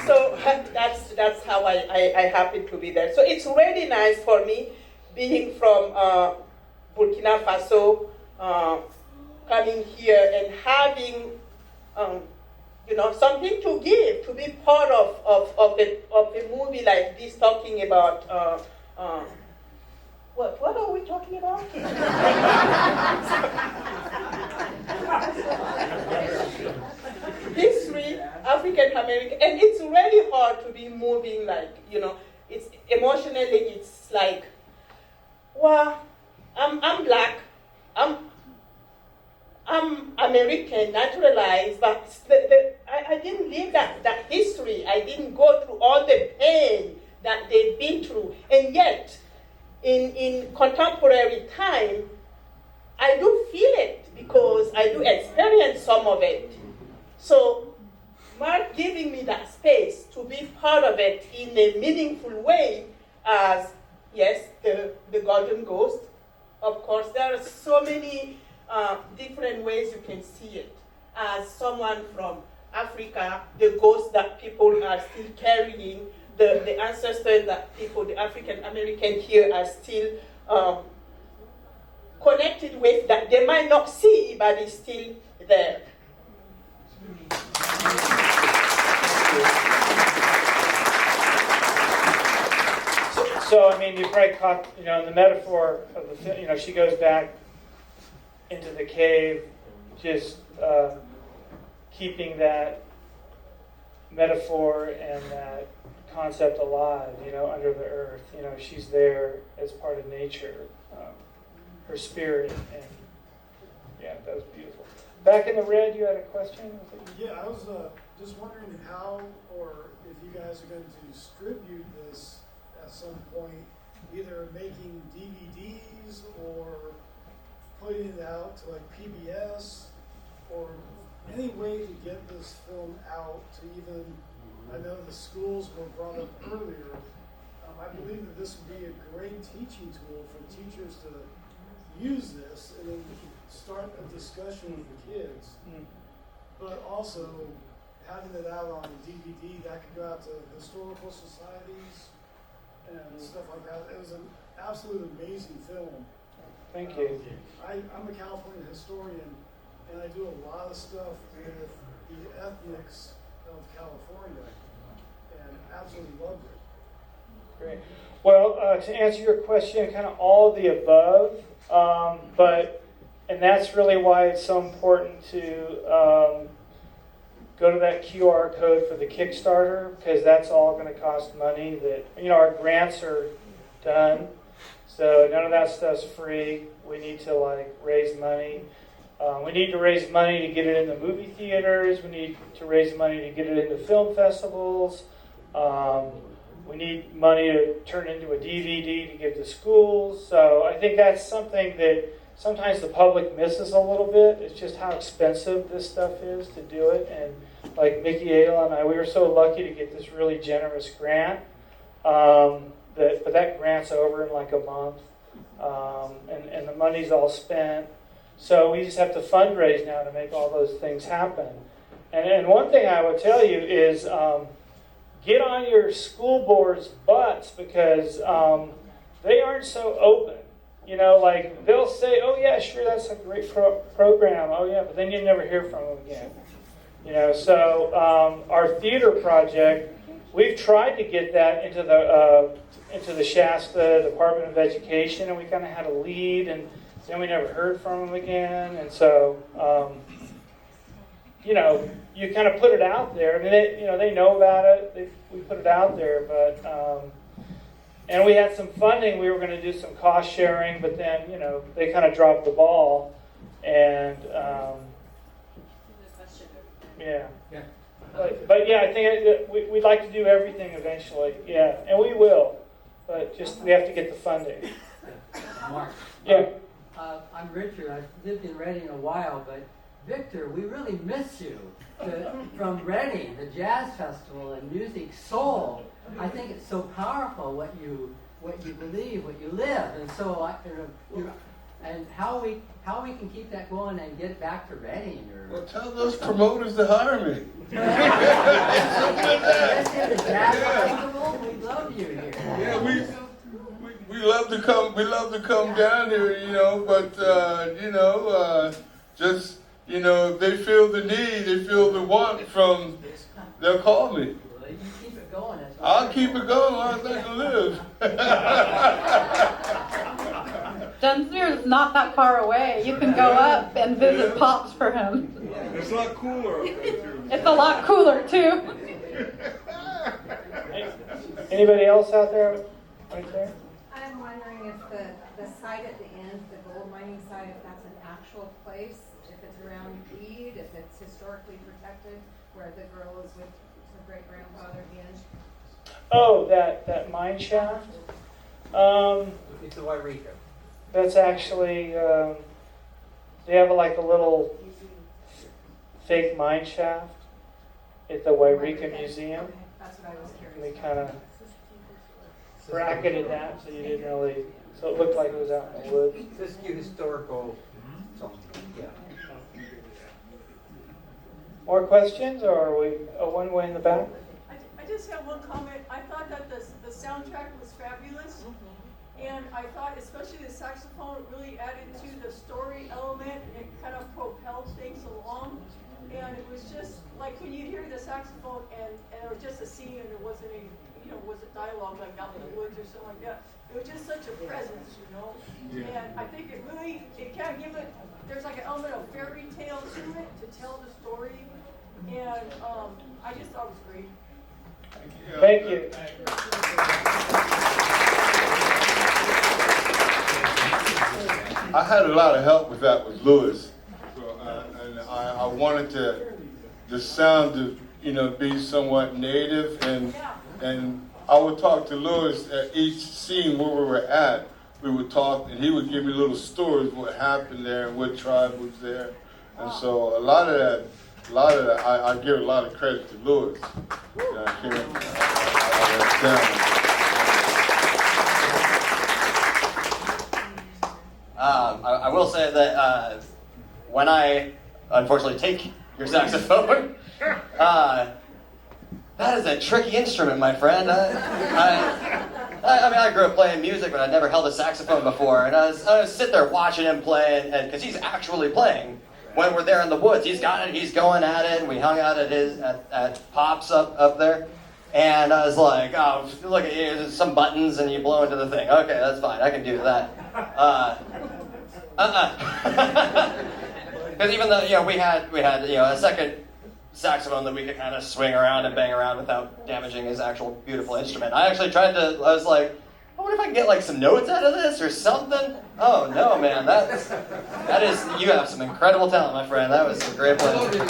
So that's how I happen to be there. So it's really nice for me being from Burkina Faso, coming here and having something to give, to be part of a movie like this, talking about what are we talking about? History, African American, and it's really hard to be moving it's emotionally, it's like, well, I'm black, I'm American, naturalized, but I didn't live that history. I didn't go through all the pain that they've been through. And yet, in contemporary time, I do feel it because I do experience some of it. So, Mark giving me that space to be part of it in a meaningful way as, yes, the Golden Ghost. Of course, there are so many different ways you can see it. As someone from Africa, the ghost that people are still carrying, the ancestors that people, the African American here are still connected with, that they might not see, but it's still there. So I mean, you probably caught, in the metaphor of the film, she goes back into the cave, just keeping that metaphor and that concept alive, under the earth. She's there as part of nature, her spirit, and that was beautiful. Back in the red, you had a question? Yeah, I was just wondering how, or if you guys are going to distribute this at some point, either making DVDs or putting it out to PBS, or any way to get this film out to even, I know the schools were brought up earlier. I believe that this would be a great teaching tool for teachers to use this and then start a discussion with the kids. But also having it out on DVD, that could go out to historical societies and stuff like that. It was an absolute amazing film. Thank you. I'm a California historian, and I do a lot of stuff with the ethnics of California, and absolutely loved it. Great. Well, to answer your question, kind of all of the above, and that's really why it's so important to go to that QR code for the Kickstarter, because that's all going to cost money. That, our grants are done, so none of that stuff's free. We need to raise money. We need to raise money to get it in the movie theaters. We need to raise money to get it into film festivals. We need money to turn into a DVD to give to schools. So I think that's something that sometimes the public misses a little bit. It's just how expensive this stuff is to do it. And like Mickey Ayla and I, we were so lucky to get this really generous grant. But that grant's over in like a month. And the money's all spent. So we just have to fundraise now to make all those things happen. And one thing I would tell you is get on your school board's butts, because they aren't so open. They'll say, oh yeah, sure, that's a great program. Oh yeah, but then you never hear from them again. So our theater project, we've tried to get that into the Shasta Department of Education, and we kind of had a lead, and then we never heard from them again. And so, you kind of put it out there. I mean, they know about it. We put it out there, but and we had some funding. We were going to do some cost sharing, but then they kind of dropped the ball, and yeah. But yeah, I think we'd like to do everything eventually. Yeah, and we will, but we have to get the funding. Mark. Yeah. I'm Richard. I've lived in Reading a while, but Victor, we really miss you. From Reading, the Jazz Festival and music, soul. I think it's so powerful what you believe, what you live, and so and how we can keep that going and get back to Reading. Well, tell those promoters to hire me. The Jazz Festival, we love you here. Yeah, we love to come. We love to come down here, But just if they feel the need, they feel the want from, they'll call me. Well, you keep it going. I'll keep it going as long as I can live. Dunsmuir is not that far away. You can go up and visit Pops for him. It's a lot cooler up there too. It's a lot cooler too. Anybody else out there? Right there. I'm wondering if the site at the end, the gold mining site, if that's an actual place, if it's around deed, if it's historically protected, where the girl is with her great grandfather again. Oh, that mine shaft. It's the Wairika. That's actually they have a little fake mine shaft at the Wairika Museum. Okay, that's what I was curious. They kind of bracketed that so you didn't really, so it looked like it was out in the woods. Siskiyou Historical something, yeah. More questions, or are we one way in the back? I just have one comment. I thought that the soundtrack was fabulous. And I thought especially the saxophone really added to the story element. It kind of propelled things along. And it was just like when you hear the saxophone and it was just a scene and there wasn't any, wasn't dialogue like out in the woods or something like that. It was just such a presence, Yeah. And I think it kind of give it, there's like an element of fairy tale to it to tell the story. And I just thought it was great. Thank you. I had a lot of help with that with Lewis. So, and I wanted the sound to, be somewhat native, and I would talk to Lewis at each scene where we were at. We would talk, and he would give me little stories of what happened there and what tribe was there. And so a lot of that, I give a lot of credit to Lewis. I will say that when I unfortunately take your saxophone, that is a tricky instrument, my friend. I grew up playing music, but I'd never held a saxophone before, and I was sit there watching him play, and because he's actually playing, when we're there in the woods, he's got it, he's going at it, and we hung out at Pops up there. And I was like, oh, look at you, there's some buttons and you blow into the thing. Okay, that's fine, I can do that. Because even though, we had a second saxophone that we could kind of swing around and bang around without damaging his actual beautiful instrument. I actually I was like, I wonder if I can get like some notes out of this or something. Oh no, man, you have some incredible talent, my friend. That was a great pleasure.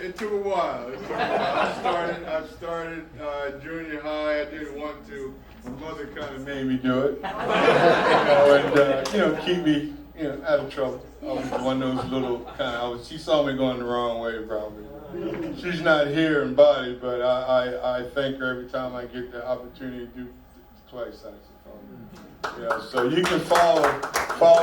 It took a while. I started junior high. I didn't want to. My mother kind of made me do it, and keep me out of trouble. I was one of those little she saw me going the wrong way probably. She's not here in body, but I thank her every time I get the opportunity to play saxophone. So you can follow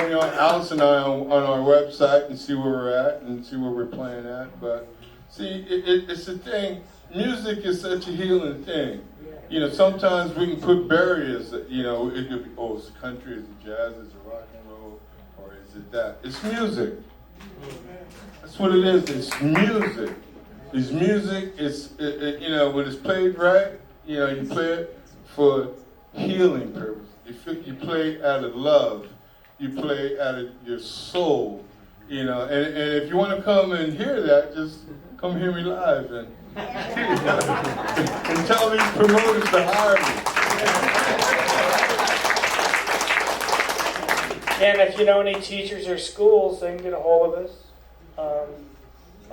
me on Alice and I on our website and see where we're at and see where we're playing at. But see, it's a thing. Music is such a healing thing. Sometimes we can put barriers. It could be, it's country, is it jazz, is it rock and roll, or is it that? It's music. That's what it is. It's music. It's music. When it's played right, you play it for healing purpose. You play out of love. You play out of your soul. And if you want to come and hear that, just come hear me live and tell these promoters to hire me. And if you know any teachers or schools, they can get a hold of us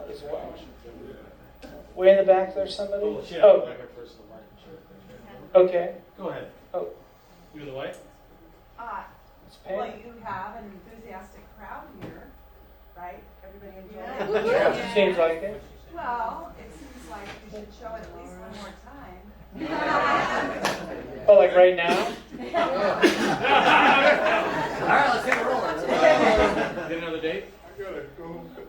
as well. Way in the back there, somebody? Okay. Go ahead. Oh. You the way? Well, you have an enthusiastic crowd here, right? Everybody enjoying it? Yeah. Seems like it. Well, it seems like you should show it at least one more time. Oh, like right now? All right, let's get it rolling. Get another date?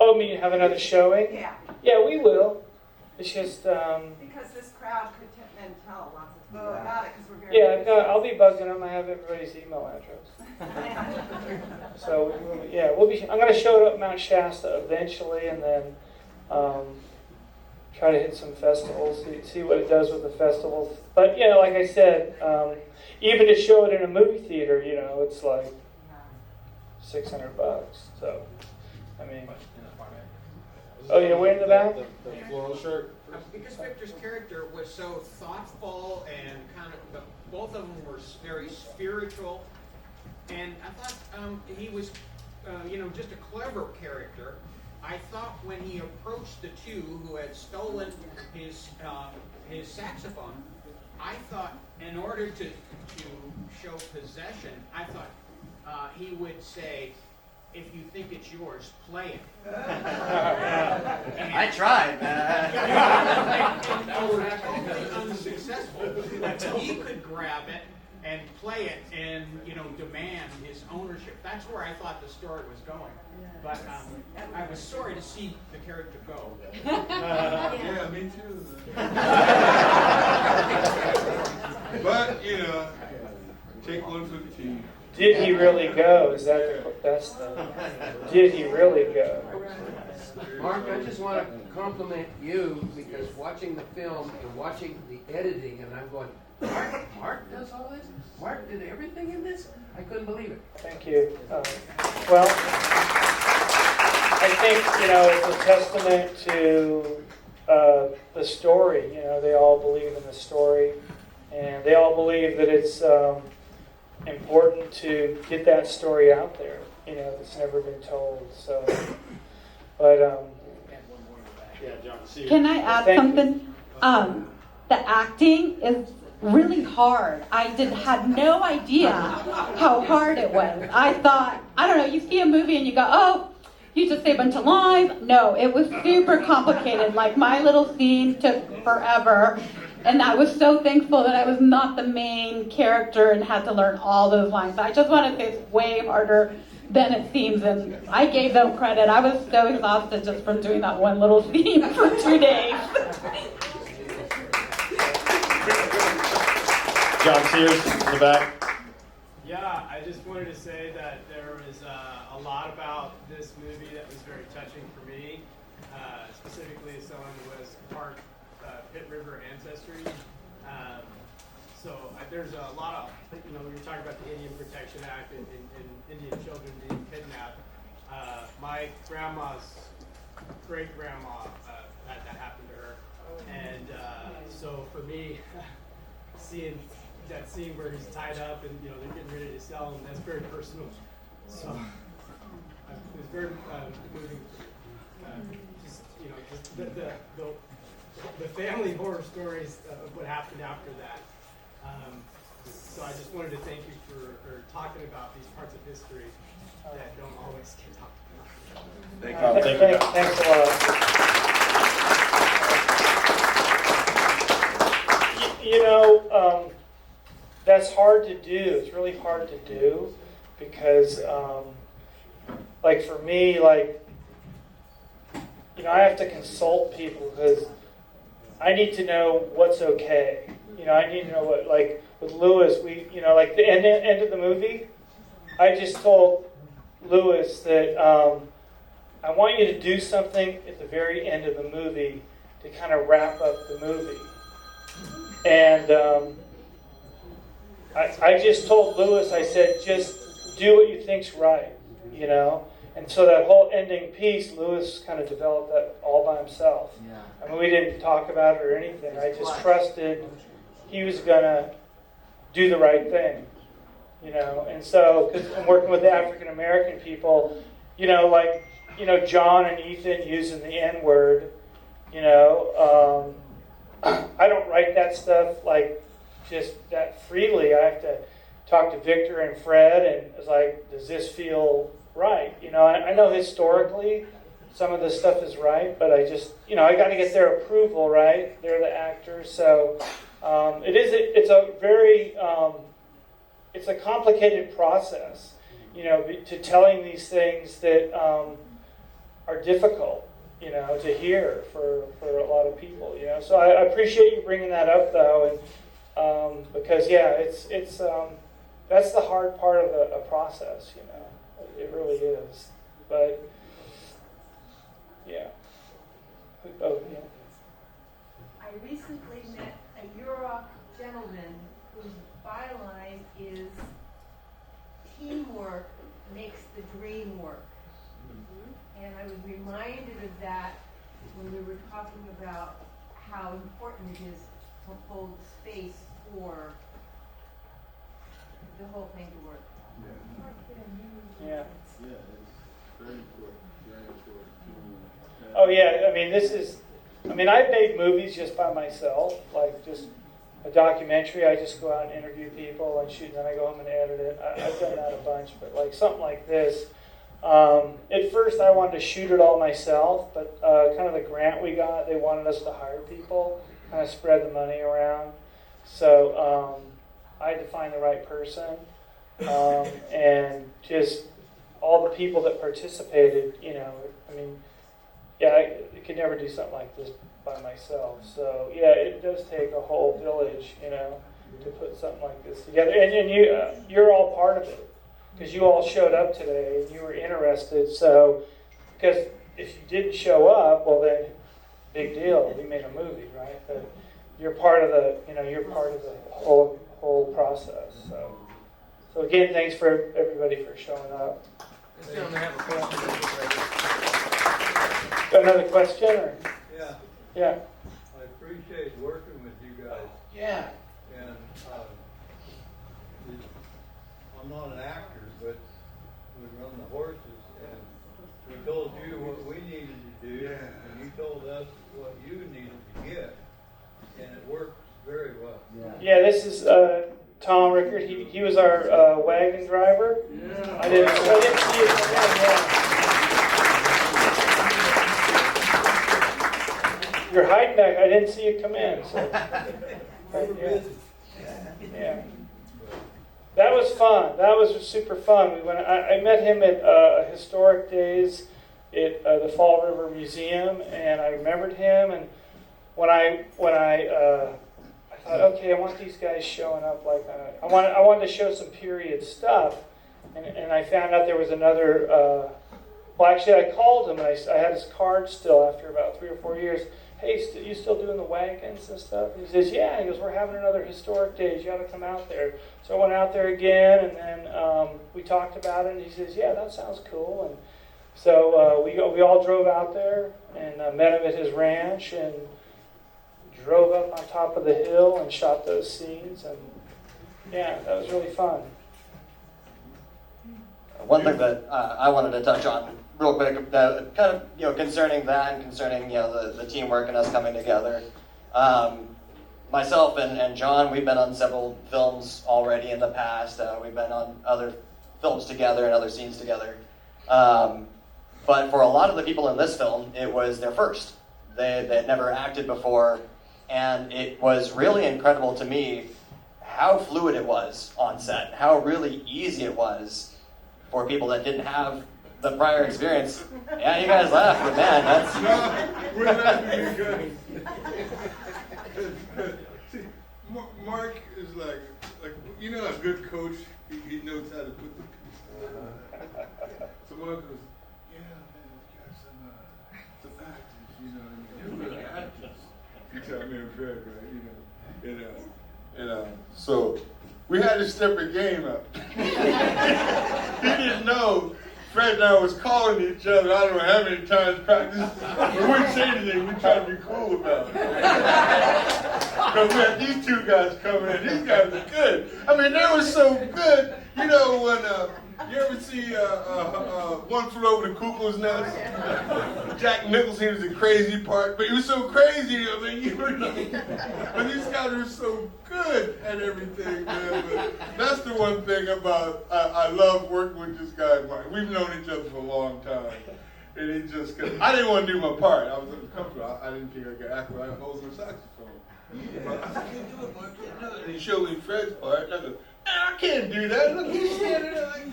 Oh, you have another showing? Yeah. Yeah, we will. It's just, Because this crowd could then tell lots of people about it, because we're very... I'll be bugging them. I have everybody's email address. So, I'm going to show it up Mount Shasta eventually, and then try to hit some festivals, see what it does with the festivals. But, like I said, even to show it in a movie theater, it's like $600. So, I mean... Oh, yeah, way in the back? The floral shirt. Because Victor's character was so thoughtful and both of them were very spiritual, and I thought he was, just a clever character. I thought when he approached the two who had stolen his saxophone, I thought in order to show possession, I thought he would say, if you think it's yours, play it. I tried. That was actually unsuccessful. But he could grab it and play it and, demand his ownership. That's where I thought the story was going. But I was sorry to see the character go. Yeah, me too. But, take one for the team. Did he really go? Did he really go? Mark, I just want to compliment you because watching the film and watching the editing, and I'm going, Mark does all this? Mark did everything in this? I couldn't believe it. Thank you. Well, I think, it's a testament to the story. They all believe in the story, and they all believe that it's important to get that story out there, that's never been told. So, but Can I add something? The acting is really hard. I had no idea how hard it was. I thought, you see a movie and you go, oh, you just say a bunch of lines. No, it was super complicated. Like my little scene took forever. And I was so thankful that I was not the main character and had to learn all those lines. I just want to say it's way harder than it seems, and I gave them credit. I was so exhausted just from doing that one little scene for 2 days. John Sears in the back. Yeah, I just wanted to say that there was a a lot about this movie that was very touching for me, specifically as someone who was part Pit River ancestry. There's a lot of, we were talking about the Indian Protection Act and Indian children being kidnapped. My grandma's great-grandma had that happen to her. And so for me, seeing that scene where he's tied up and they're getting ready to sell him, that's very personal. So it was very moving. Just the family horror stories of what happened after that. So I just wanted to thank you for talking about these parts of history that don't always get talked about. Thanks a lot. That's hard to do. It's really hard to do because, like for me, I have to consult people because I need to know what's okay. I need to know what, like with Lewis, like the end of the movie, I just told Lewis that I want you to do something at the very end of the movie to kind of wrap up the movie. And I just told Lewis, I said, just do what you think's right, And so that whole ending piece, Lewis kind of developed that all by himself. Yeah. I mean, we didn't talk about it or anything. I just trusted he was going to do the right thing, And so, because I'm working with the African American people, John and Ethan using the N-word, I don't write that stuff just that freely. I have to talk to Victor and Fred, and it's like, does this feel right? I know historically some of the stuff is right, but I just, I got to get their approval, right? They're the actors, so it's a very, it's a complicated process, to telling these things that are difficult, to hear for a lot of people, So I appreciate you bringing that up, though, and because it's that's the hard part of a process, It really is, but yeah. Oh, yeah. I recently met a Yurok gentleman whose byline is teamwork makes the dream work. And I was reminded of that when we were talking about how important it is to hold space for the whole thing to work. Yeah. Yeah, it's very important. Very important. Oh yeah, I've made movies just by myself, like just a documentary. I just go out and interview people and shoot, and then I go home and edit it. I've done that a bunch, but like something like this. At first, I wanted to shoot it all myself, but kind of the grant we got, they wanted us to hire people, kind of spread the money around. So I had to find the right person, and just all the people that participated. I could never do something like this by myself. So yeah, it does take a whole village, to put something like this together. And you're all part of it. Because you all showed up today and you were interested. So, because if you didn't show up, well then, big deal. We made a movie, right? But you're part of the, whole process. So again, thanks for everybody for showing up. Got another question? Or? Yeah. Yeah. I appreciate working with you guys. Yeah. And I'm not an actor, but we run the horses, and we told you what we needed to do, and you told us what you needed to get, and it worked very well. Yeah, this is Tom Rickard. He was our wagon driver. Yeah. I didn't see you come in. Yeah. You're hiding back. I didn't see you come in. So. Yeah. That was fun. That was super fun. We went. I met him at Historic Days at the Fall River Museum, and I remembered him. And when I thought, okay, I want these guys showing up. I wanted to show some period stuff, and I found out there was another. Well, actually, I called him, and I had his card still after about 3 or 4 years. Hey, you still doing the wagons and stuff? He says, yeah. He goes, we're having another historic days. You got to come out there. So I went out there again, and then we talked about it. And he says, yeah, that sounds cool. And so we all drove out there and met him at his ranch and drove up on top of the hill and shot those scenes. And yeah, that was really fun. One thing that I wanted to touch on real quick, kind of concerning that and concerning the teamwork and us coming together. Myself and John, we've been on several films already in the past. We've been on other films together and other scenes together. But for a lot of the people in this film, it was their first. They had never acted before, and it was really incredible to me how fluid it was on set, how really easy it was for people that didn't have the prior experience. Yeah, you guys laugh, but man, that's... No, we're laughing because see, Mark is like a good coach. He knows how to put the pieces. So Mark goes, yeah, man, we got some actors, They're really actors. You tell me and Fred, right? So we had to step a game up. He didn't know Fred and I was calling each other, I don't know how many times practice. We wouldn't say anything, we try to be cool about it. Because we had these two guys coming in, these guys are good. I mean, they were so good. When you ever see One Flew Over the Cuckoo's Nest? Jack Nicholson was the crazy part, but he was so crazy, but these guys are so good at everything, man. But that's the one thing about, I love working with this guy, Mark. We've known each other for a long time. And he just, I didn't want to do my part. I was uncomfortable. I didn't think I could act like I was on the saxophone. But I said, I can't do it, Mark, I can't do it. And he showed me Fred's part, and I go, I can't do that. Look, he's standing there like,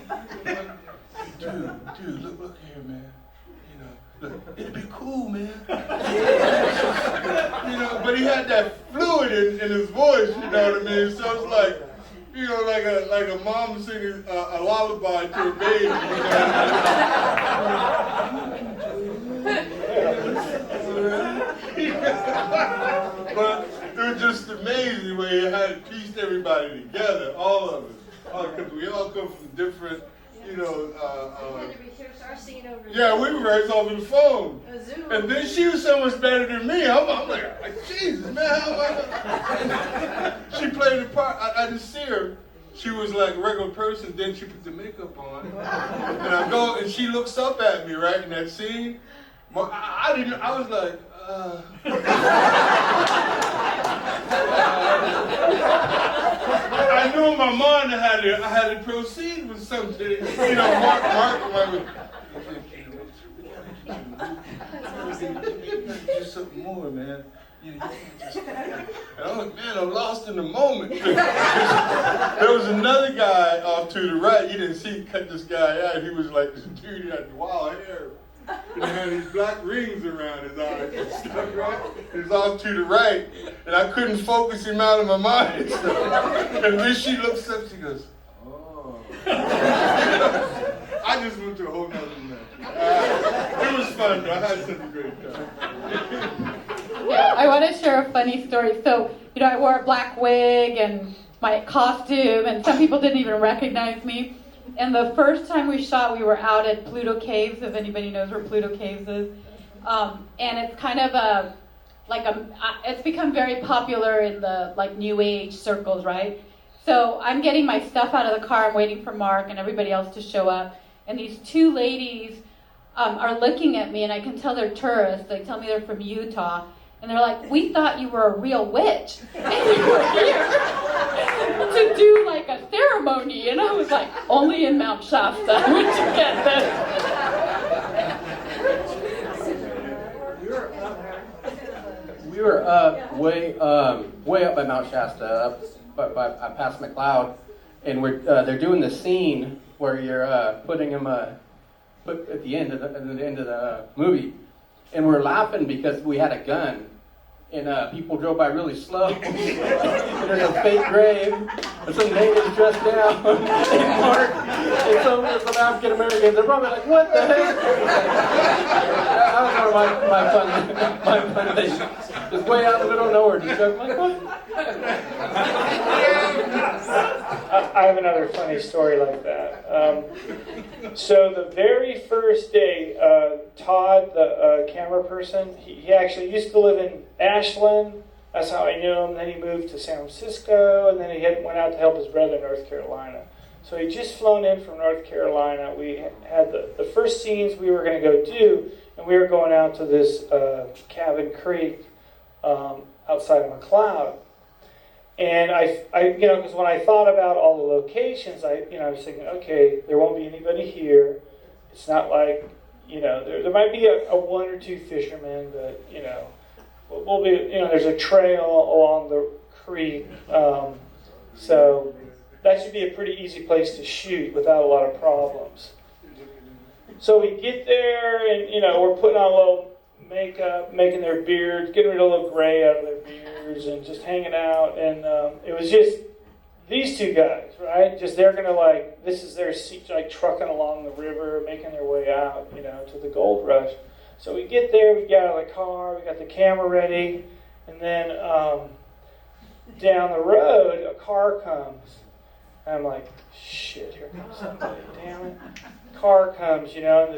dude, look here, man. Look, it'd be cool, man. But he had that fluid in his voice, you know what I mean? So it's like, like a mom singing a lullaby to a baby, But it was just amazing the way he had pieced everybody together, all of us. Because we all come from different, yeah, we rehearsed over the phone. And then she was so much better than me. I'm like, Jesus, man, how am I? She played the part. I didn't see her. She was like a regular person. Then she put the makeup on. And I go, and she looks up at me, right, in that scene. I was like, I knew in my mind I had to proceed with something. Mark just something more, man. And I'm like, man, I'm lost in the moment. There was another guy off to the right. You didn't see cut this guy out. He was like this dude. He had wild hair. And he had these black rings around his eyes and stuff, right? He was off to the right. And I couldn't focus him out of my mind. And then she looks up, she goes, oh. I just went to a whole nother level. It was fun, though. I had such a great time. Yeah, I want to share a funny story. So, I wore a black wig and my costume, and some people didn't even recognize me. And the first time we shot, we were out at Pluto Caves, if anybody knows where Pluto Caves is. And it's kind of it's become very popular in the New Age circles, right? So I'm getting my stuff out of the car. I'm waiting for Mark and everybody else to show up. And these two ladies are looking at me, and I can tell they're tourists. They tell me they're from Utah. And they're like, we thought you were a real witch. And you were here to do a ceremony. And I was like, only in Mount Shasta would you get this. We were up way up by Mount Shasta, up past McLeod, and they're doing the scene where you're putting him put at the end of the movie. And we're laughing because we had a gun, and people drove by really slow. There's a fake grave, and some natives dressed down, and Mark, and some African Americans. They're probably like, "What the heck?" That was one of my fun days. Just way out in the middle of nowhere, just joking like, "What?" I have another funny story like that. So the very first day, Todd, the camera person, he actually used to live in Ashland. That's how I knew him. Then he moved to San Francisco, and then he went out to help his brother in North Carolina. So he just flown in from North Carolina. We had the first scenes we were going to go do, and we were going out to this Cabin Creek outside of McLeod. And I because when I thought about all the locations, I was thinking, okay, there won't be anybody here. It's not like, there might be a one or two fishermen, but, we'll be, there's a trail along the creek. So that should be a pretty easy place to shoot without a lot of problems. So we get there and, we're putting on a little makeup, making their beards, getting rid of a little gray out of their beards and just hanging out. And it was just these two guys, right? Just they're going to this is their seat, trucking along the river, making their way out, to the gold rush. So we get there, we get out of the car, we got the camera ready, and then down the road, a car comes. And I'm like, shit, here comes somebody, damn it. Car comes, and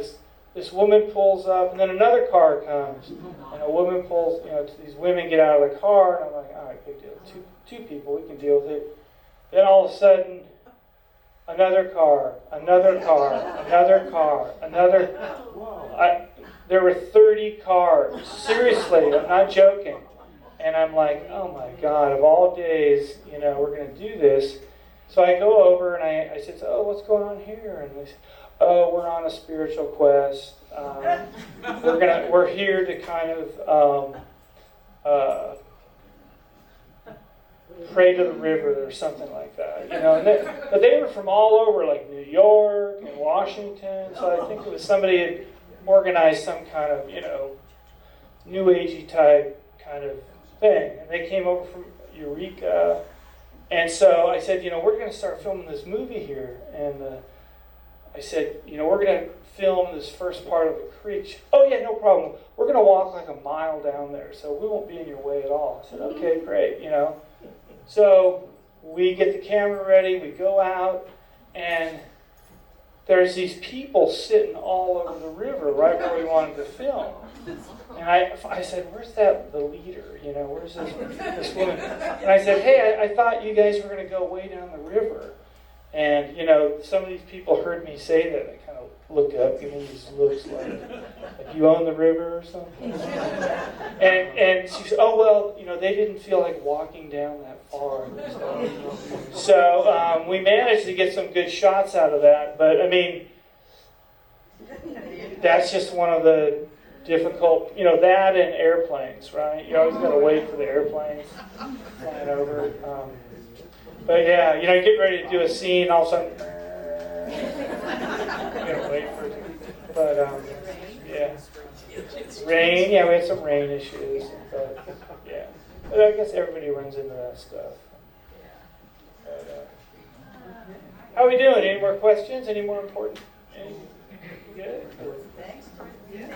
this woman pulls up, and then another car comes, and a woman pulls, these women get out of the car, and I'm like, all right, big deal. Two people, we can deal with it. Then all of a sudden, another car. There were 30 cars. Seriously, I'm not joking. And I'm like, oh my God, of all days, we're going to do this. So I go over and I said, oh, what's going on here? And they said, oh, we're on a spiritual quest. We're here to kind of pray to the river or something like that, but they were from all over, like New York and Washington. So I think it was somebody had organized some kind of, New Agey type kind of thing, and they came over from Eureka. And so I said, we're going to start filming this movie here, and I said, we're going to film this first part of the creek. Oh yeah, no problem. We're going to walk like a mile down there, so we won't be in your way at all. I said, okay, great, So we get the camera ready, we go out, and there's these people sitting all over the river right where we wanted to film. And I said, where's the leader? Where's this woman? And I said, hey, I thought you guys were going to go way down the river. And, some of these people heard me say that. They kind of look up, give me these looks like you own the river or something. And she said, oh, well, they didn't feel like walking down that far. So we managed to get some good shots out of that. But, I mean, that's just one of the difficult, that and airplanes, right? You always got to wait for the airplanes flying over. But yeah, you get ready to do a scene, all of a sudden, you gotta wait for it. But yeah, rain. Yeah, we had some rain issues. But yeah, but I guess everybody runs into that stuff. But, how are we doing? Any more questions? Any more important? Good. Thanks. Good.